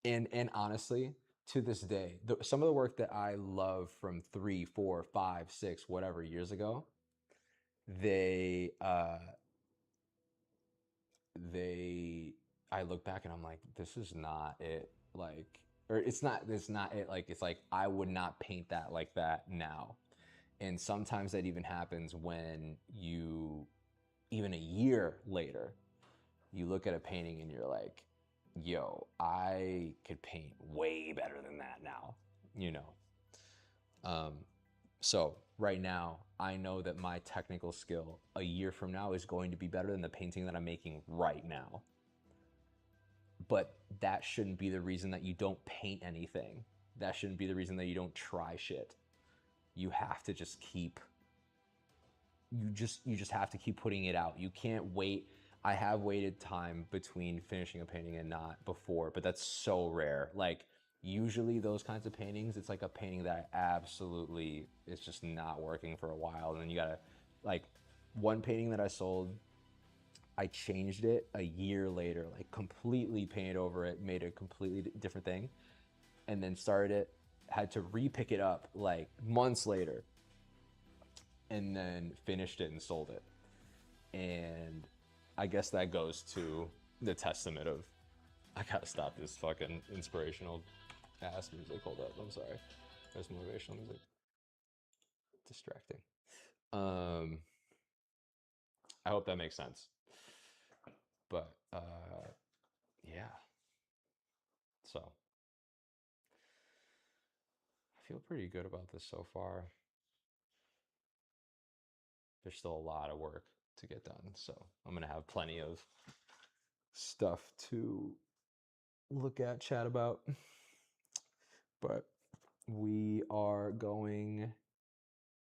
And honestly, to this day, some of the work that I love from 3, 4, 5, 6, whatever years ago, they they I look back and I'm like, this is not it. Like, or it's not it. Like, it's like I would not paint that like that now. And sometimes that even happens when you, even a year later, you look at a painting and you're like, yo, I could paint way better than that now, you know? Um, so right now, I know that my technical skill a year from now is going to be better than the painting that I'm making right now. But that shouldn't be the reason that you don't paint anything. That shouldn't be the reason that you don't try shit. You have to just keep, you just have to keep putting it out. You can't wait. I have waited time between finishing a painting and not before, but that's so rare. Like, usually those kinds of paintings, it's like a painting that I absolutely, it's just not working for a while. And then you gotta, like, one painting that I sold, I changed it a year later, like completely painted over it, made a completely different thing, and then started it, had to re-pick it up like months later, and then finished it and sold it. And I guess that goes to the testament of, I gotta stop this fucking inspirational ass music. Hold up, I'm sorry. There's motivational music. Distracting. Um, I hope that makes sense. But yeah. So I feel pretty good about this so far. There's still a lot of work to get done, so I'm gonna have plenty of stuff to look at, chat about. But we are going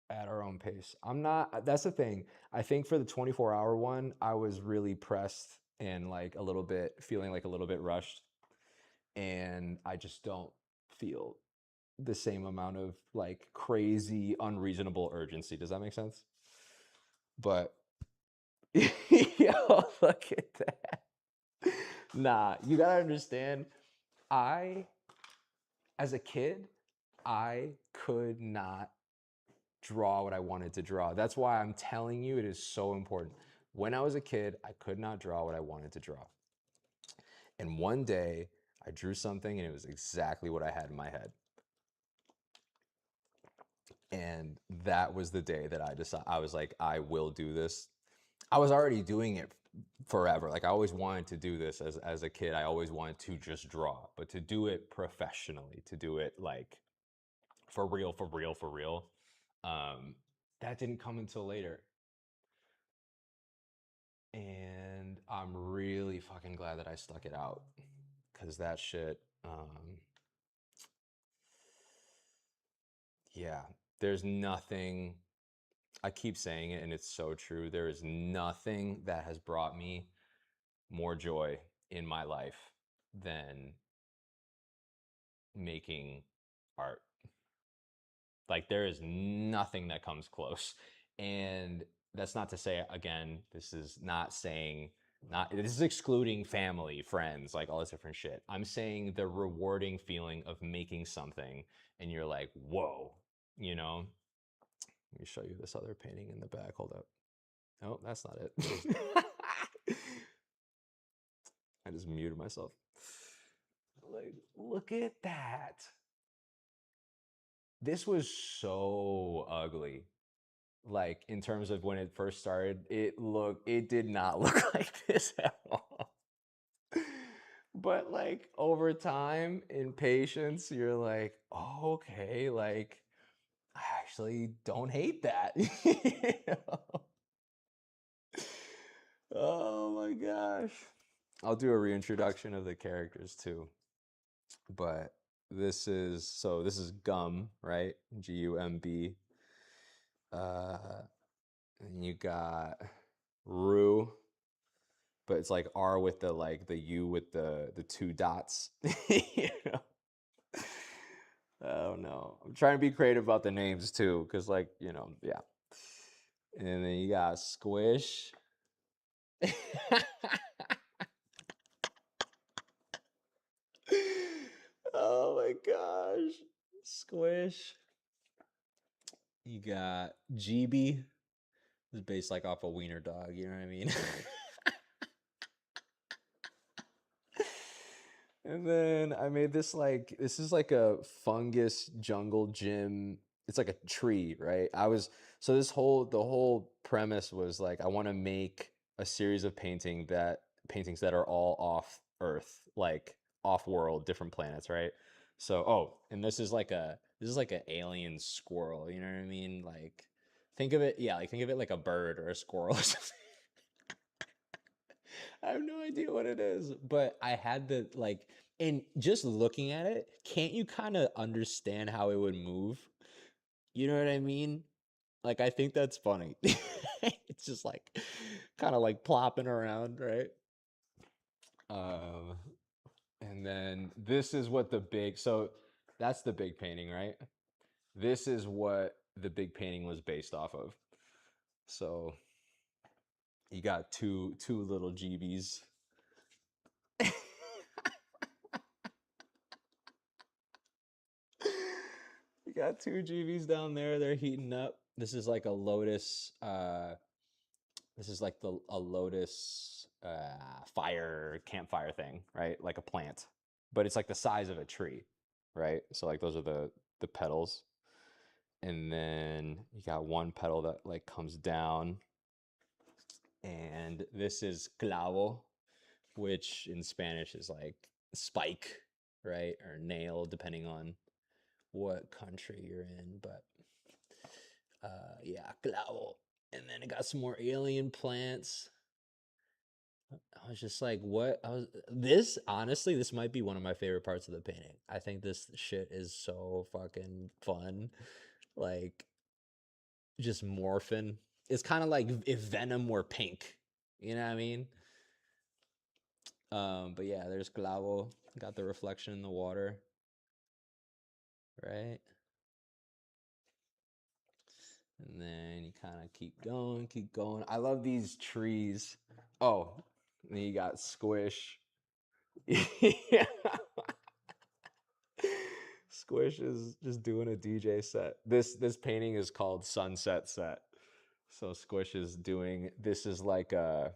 at our own pace. I'm not, that's the thing. I think for the 24-hour one, I was really pressed and like a little bit, feeling like a little bit rushed. And I just don't feel the same amount of like crazy, unreasonable urgency. Does that make sense? But yo, look at that. Nah, you gotta understand, I, as a kid, I could not draw what I wanted to draw. That's why I'm telling you it is so important. When I was a kid, I could not draw what I wanted to draw. And one day I drew something and it was exactly what I had in my head. And that was the day that I decided, I was like, I will do this. I was already doing it forever. Like, I always wanted to do this as a kid. I always wanted to just draw, but to do it professionally, to do it like for real, for real, for real. Um, that didn't come until later. And I'm really fucking glad that I stuck it out because that shit, yeah, there's nothing, I keep saying it and it's so true. There is nothing that has brought me more joy in my life than making art. Like there is nothing that comes close. And that's not to say, again, this is not saying, not, this is excluding family, friends, like all this different shit. I'm saying the rewarding feeling of making something and you're like, whoa, you know? Let me show you this other painting in the back. Hold up. Oh, that's not it. I just muted myself. Like, look at that. This was so ugly. Like in terms of when it first started, it did not look like this at all. But like over time in patience, you're like, oh, okay, like I actually don't hate that. You know? Oh my gosh. I'll do a reintroduction of the characters too. But this is Gum, right? Gumb. And you got Rue, but it's like R with the U with the two dots. You know? Oh no. I'm trying to be creative about the names too, because like, yeah. And then you got Squish. Oh my gosh. Squish. You got GB. It's based like off a wiener dog, you know what I mean? And then I made this is like a fungus jungle gym. It's like a tree, right? So the whole premise was like I want to make a series of paintings that are all off Earth, like off world, different planets, right? So, and this is like an alien squirrel, you know what I mean? Like think of it like a bird or a squirrel or something. I have no idea what it is, but I had the like, and just looking at it, can't you kind of understand how it would move? You know what I mean? Like, I think that's funny. It's just like kind of like plopping around, right? Um, and then this is what so that's the big painting, right? This is what the big painting was based off of. So you got two little GBs. You got two GVs down there. They're heating up. This is like a lotus. This is like a lotus fire campfire thing, right? Like a plant, but it's like the size of a tree, right? So like those are the petals, and then you got one petal that like comes down, and this is clavo, which in Spanish is like spike, right, or nail, depending on what country you're in, but yeah, clavo. And then it got some more alien plants. I was just like, what? Honestly, this might be one of my favorite parts of the painting. I think this shit is so fucking fun. Like, just morphing. It's kind of like if Venom were pink. You know what I mean? But yeah, there's Clavo. Got the reflection in the water. Right? And then you kind of keep going, keep going. I love these trees. Oh, and then you got Squish. Yeah. Squish is just doing a DJ set. This painting is called Sunset Set. So Squish is doing this is like a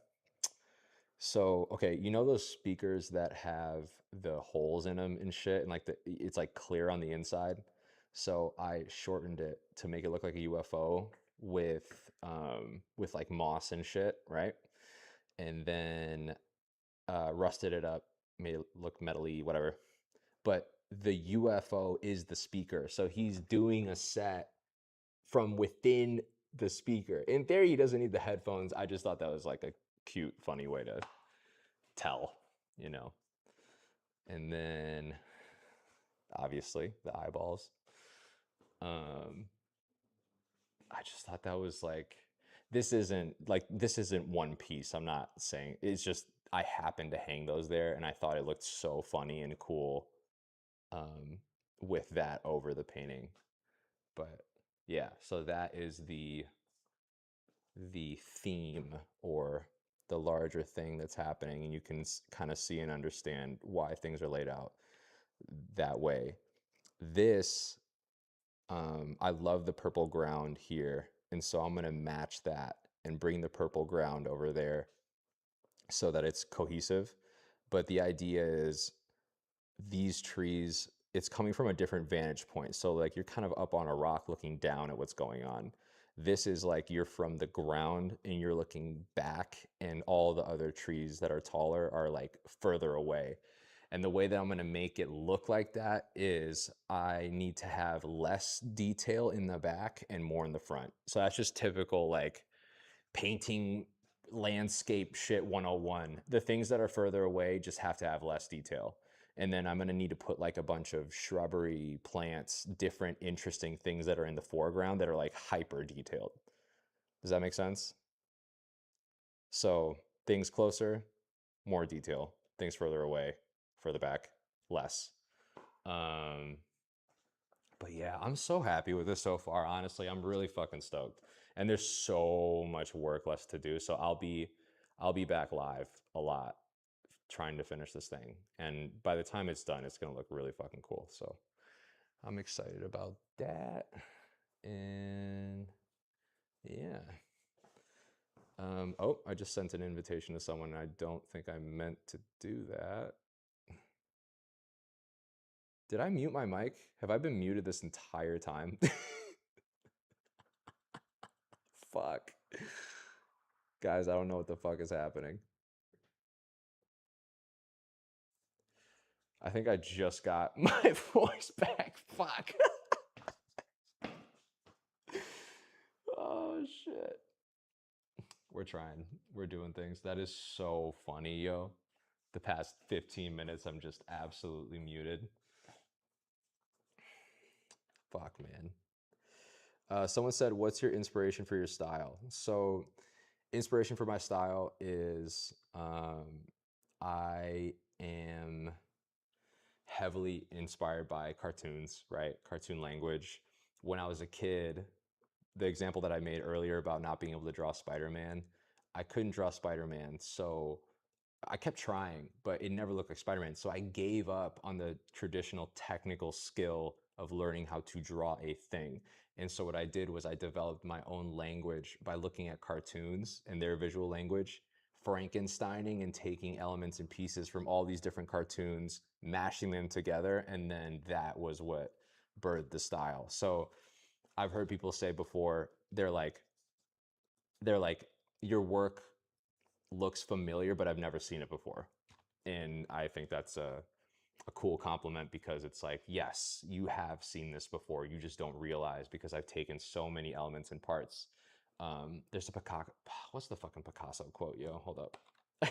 so okay, you know those speakers that have the holes in them and shit and like it's like clear on the inside. So I shortened it to make it look like a UFO with like moss and shit, right? And then rusted it up, made it look metally, whatever. But the UFO is the speaker. So he's doing a set from within the speaker. In theory, he doesn't need the headphones. I just thought that was like a cute, funny way to tell, you know. And then obviously the eyeballs. Um, I just thought that was like, this isn't one piece. I'm not saying it's just I happened to hang those there, and I thought it looked so funny and cool um, with that over the painting. But yeah, so that is the theme or the larger thing that's happening, and you can kind of see and understand why things are laid out that way. This, I love the purple ground here, and so I'm gonna match that and bring the purple ground over there so that it's cohesive. But the idea is these trees, it's coming from a different vantage point. So like you're kind of up on a rock looking down at what's going on. This is like you're from the ground and you're looking back, and all the other trees that are taller are like further away. And the way that I'm going to make it look like that is I need to have less detail in the back and more in the front. So that's just typical like painting landscape shit 101. The things that are further away just have to have less detail. And then I'm going to need to put like a bunch of shrubbery, plants, different interesting things that are in the foreground that are like hyper detailed. Does that make sense? So things closer, more detail. Things further away, further back, less. Um, but yeah, I'm so happy with this so far. Honestly, I'm really fucking stoked. And there's so much work left to do. So I'll be back live a lot trying to finish this thing. And by the time it's done, it's gonna look really fucking cool. So I'm excited about that. And yeah. Oh, I just sent an invitation to someone. I don't think I meant to do that. Did I mute my mic? Have I been muted this entire time? Fuck. Guys, I don't know what the fuck is happening. I think I just got my voice back. Fuck. Oh, shit. We're trying. We're doing things. That is so funny, yo. The past 15 minutes, I'm just absolutely muted. Fuck, man. Someone said, what's your inspiration for your style? So, inspiration for my style is I am heavily inspired by cartoons, right? Cartoon language. When I was a kid, the example that I made earlier about not being able to draw Spider-Man, I couldn't draw Spider-Man. So I kept trying, but it never looked like Spider-Man. So I gave up on the traditional technical skill of learning how to draw a thing. And so what I did was I developed my own language by looking at cartoons and their visual language, Frankensteining and taking elements and pieces from all these different cartoons, mashing them together, and then that was what birthed the style. So I've heard people say before, they're like, your work looks familiar, but I've never seen it before. And I think that's a cool compliment because it's like, yes, you have seen this before. You just don't realize because I've taken so many elements and parts. There's a Picasso. What's the fucking Picasso quote, yo? Hold up. I'm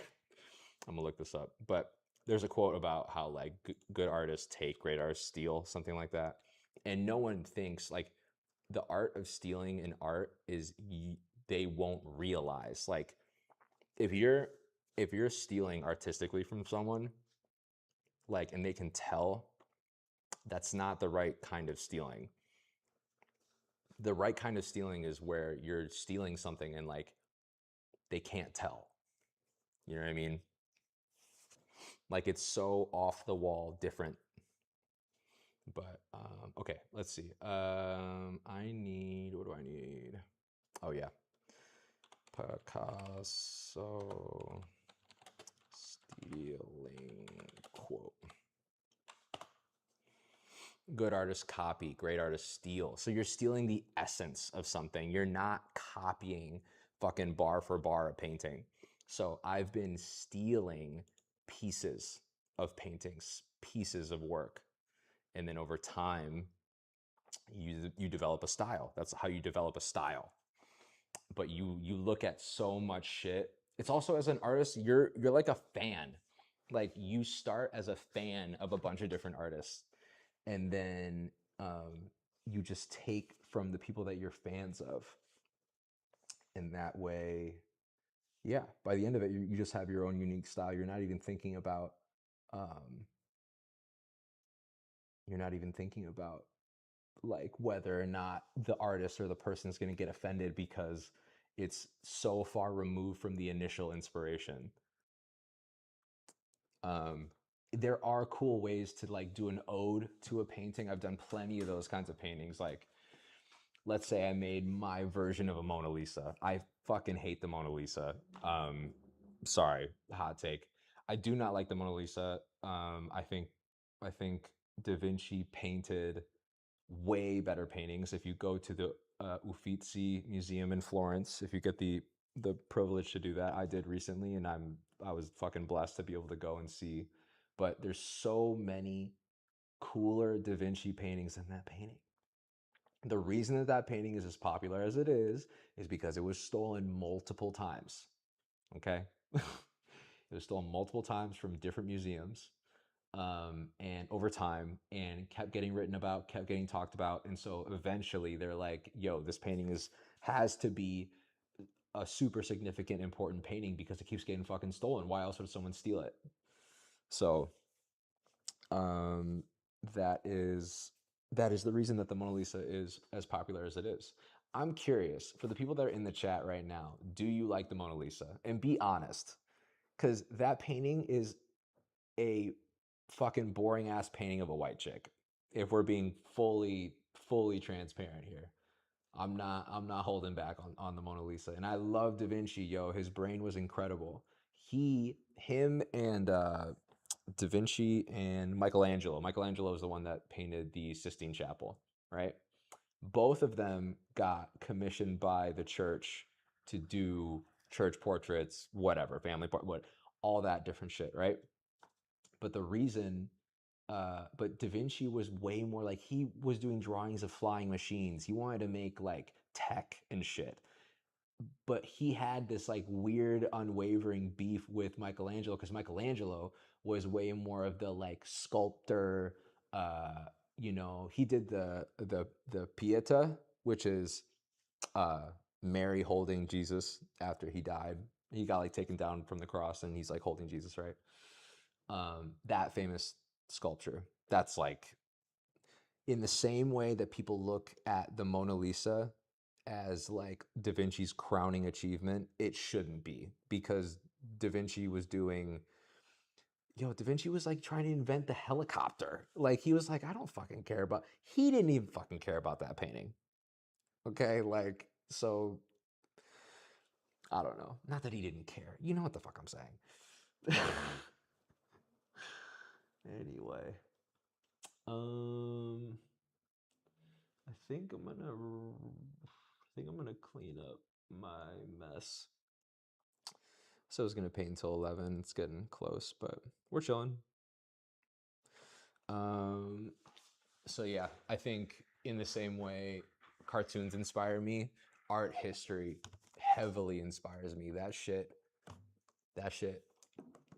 gonna look this up. But there's a quote about how like good artists take, great artists steal, something like that. And no one thinks like the art of stealing an art is they won't realize like if you're stealing artistically from someone, like, and they can tell, that's not the right kind of stealing. The right kind of stealing is where you're stealing something and like they can't tell. You know what I mean? Like it's so off the wall different. But okay, let's see. I need, what do I need? Oh yeah, Picasso stealing quote. Good artists copy, great artists steal. So you're stealing the essence of something. You're not copying fucking bar for bar a painting. So I've been stealing pieces of paintings, pieces of work. And then over time, you develop a style. That's how you develop a style. But you look at so much shit it's also as an artist, you're like a fan. Like you start as a fan of a bunch of different artists, and then you just take from the people that you're fans of, and that way, yeah, by the end of it, you just have your own unique style. Um, you're not even thinking about like whether or not the artist or the person is going to get offended because it's so far removed from the initial inspiration. Um, there are cool ways to like do an ode to a painting. I've done plenty of those kinds of paintings. Like, let's say I made my version of a Mona Lisa. I fucking hate the Mona Lisa. Um, Sorry, hot take. I do not like the Mona Lisa. I think Da Vinci painted way better paintings. If you go to the Uffizi Museum in Florence, if you get the privilege to do that, I did recently, and I was fucking blessed to be able to go and see. But there's so many cooler Da Vinci paintings than that painting. The reason that that painting is as popular as it is because it was stolen multiple times. Okay, it was stolen multiple times from different museums, and over time, and kept getting written about, kept getting talked about, and so eventually they're like, "Yo, this painting is has to be a super significant, important painting because it keeps getting fucking stolen. Why else would someone steal it?" So um, that is that is the reason that the Mona Lisa is as popular as it is. I'm curious for the people that are in the chat right now. Do you like the Mona Lisa? And be honest, because that painting is a fucking boring ass painting of a white chick. If we're being fully transparent here, I'm not holding back on the Mona Lisa. And I love Da Vinci, yo. His brain was incredible. Him, and Da Vinci and Michelangelo. Michelangelo is the one that painted the Sistine Chapel, right? Both of them got commissioned by the church to do church portraits, whatever, what, all that different shit, right? But the reason, but Da Vinci was way more like he was doing drawings of flying machines. He wanted to make like tech and shit. But he had this like weird, unwavering beef with Michelangelo because Michelangelo was way more of the like sculptor. Uh, he did the Pieta, which is uh, Mary holding Jesus after he died. He got like taken down from the cross, and he's like holding Jesus, right? That famous sculpture. That's like in the same way that people look at the Mona Lisa as like Da Vinci's crowning achievement, it shouldn't be because Da Vinci was doing, Da Vinci was like trying to invent the helicopter. Like he was like, I don't fucking care about, he didn't even fucking care about that painting. Okay. Like, so I don't know. Not that he didn't care. You know what the fuck I'm saying. Anyway, um, I think I'm gonna clean up my mess. So I was gonna paint until 11. It's getting close, but we're chilling. Um, so yeah, I think in the same way cartoons inspire me, art history heavily inspires me. That shit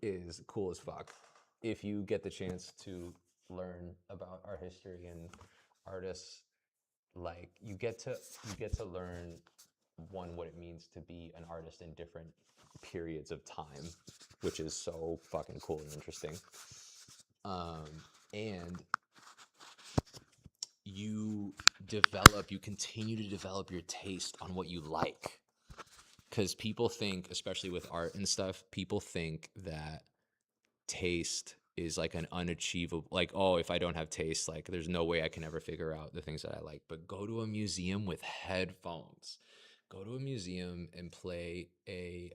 is cool as fuck. If you get the chance to learn about art history and artists, like you get to learn one what it means to be an artist in different periods of time, which is so fucking cool and interesting. Um, and you continue to develop your taste on what you like. Because people think, especially with art and stuff, people think that taste is like an unachievable, like, oh, if I don't have taste, like there's no way I can ever figure out the things that I like. But go to a museum with headphones. Go to a museum and play a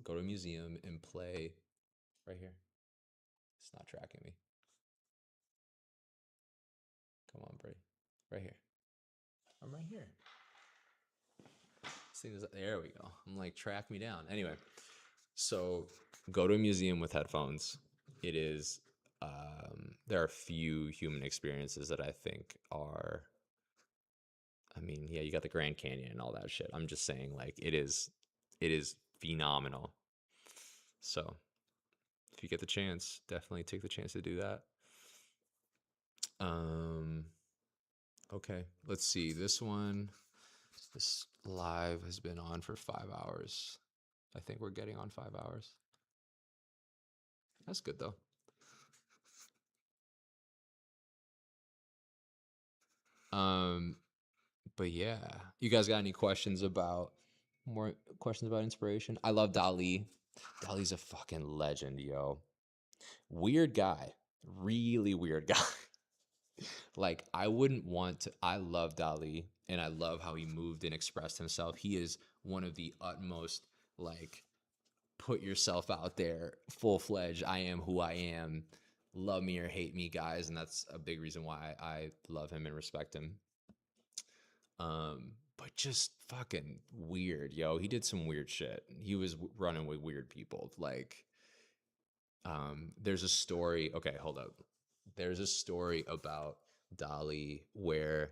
go to a museum and play right here. It's not tracking me. Come on, Bray. Right here. I'm right here. This thing is, there we go. I'm like, track me down. Anyway, so go to a museum with headphones. It is, there are few human experiences that I think are, I mean, yeah, you got the Grand Canyon and all that shit. I'm just saying, like, it is It is phenomenal. So if you get the chance, definitely take the chance to do that. Um, okay, let's see. This live has been on for 5 hours. I think we're getting on 5 hours. That's good though. Um, but yeah, you guys got any questions about more questions about inspiration? I love Dali. Dali's a fucking legend, yo. Weird guy, really weird guy. Like I wouldn't want to. I love Dali, and I love how he moved and expressed himself. He is one of the utmost like put yourself out there, full fledged. I am who I am. Love me or hate me, guys, and that's a big reason why I love him and respect him. But just fucking weird, yo. He did some weird shit. He was running with weird people. Like, there's a story. Okay, hold up. There's a story about Dali where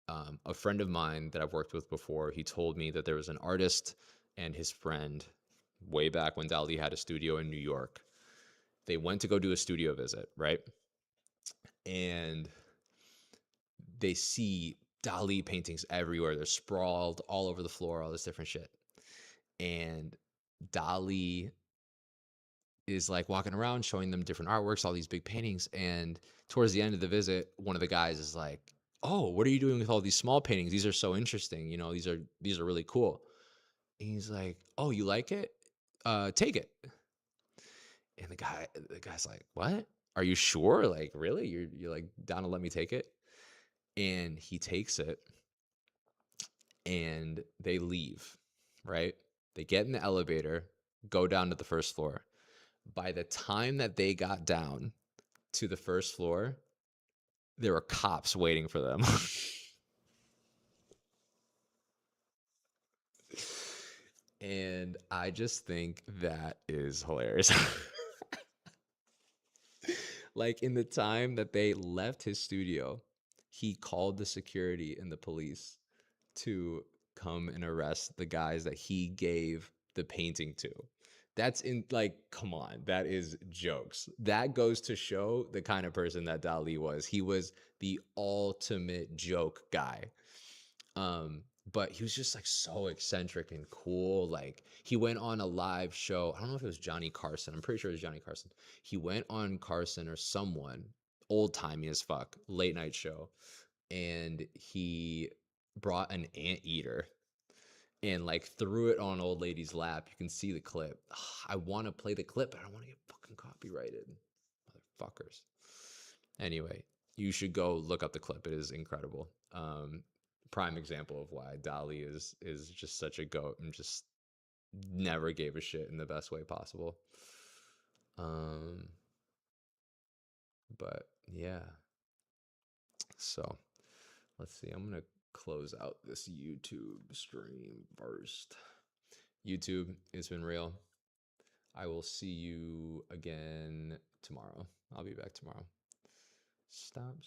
a friend of mine that I've worked with before, he told me that there was an artist and his friend way back when Dali had a studio in New York. They went to go do a studio visit, right? And they see Dali paintings everywhere. They're sprawled all over the floor, all this different shit. And Dali is like walking around showing them different artworks, all these big paintings. And towards the end of the visit, one of the guys is like, "Oh, what are you doing with all these small paintings? These are so interesting. You know, these are really cool." And he's like, "Oh, you like it? Take it." And the guy's like, "What? Are you sure? Like, really? You're like down to let me take it?" And he takes it and they leave, right? They get in the elevator, go down to the first floor. By the time that they got down to the first floor, there were cops waiting for them. And I just think that is hilarious. Like in the time that they left his studio, he called the security and the police to come and arrest the guys that he gave the painting to. That's in like, come on, that is jokes. That goes to show the kind of person that Dali was. He was the ultimate joke guy. Um, but he was just like so eccentric and cool. Like he went on a live show. I don't know if it was Johnny Carson. I'm pretty sure it was Johnny Carson. He went on Carson or someone, old timey as fuck, late night show, and he brought an anteater and like threw it on an old lady's lap. You can see the clip. I want to play the clip, but I don't want to get fucking copyrighted. Motherfuckers. Anyway, you should go look up the clip. It is incredible. Prime example of why Dali is just such a goat and just never gave a shit in the best way possible. Um, but yeah. So let's see. I'm gonna close out this YouTube stream first. YouTube, it's been real. I will see you again tomorrow. I'll be back tomorrow. Stop.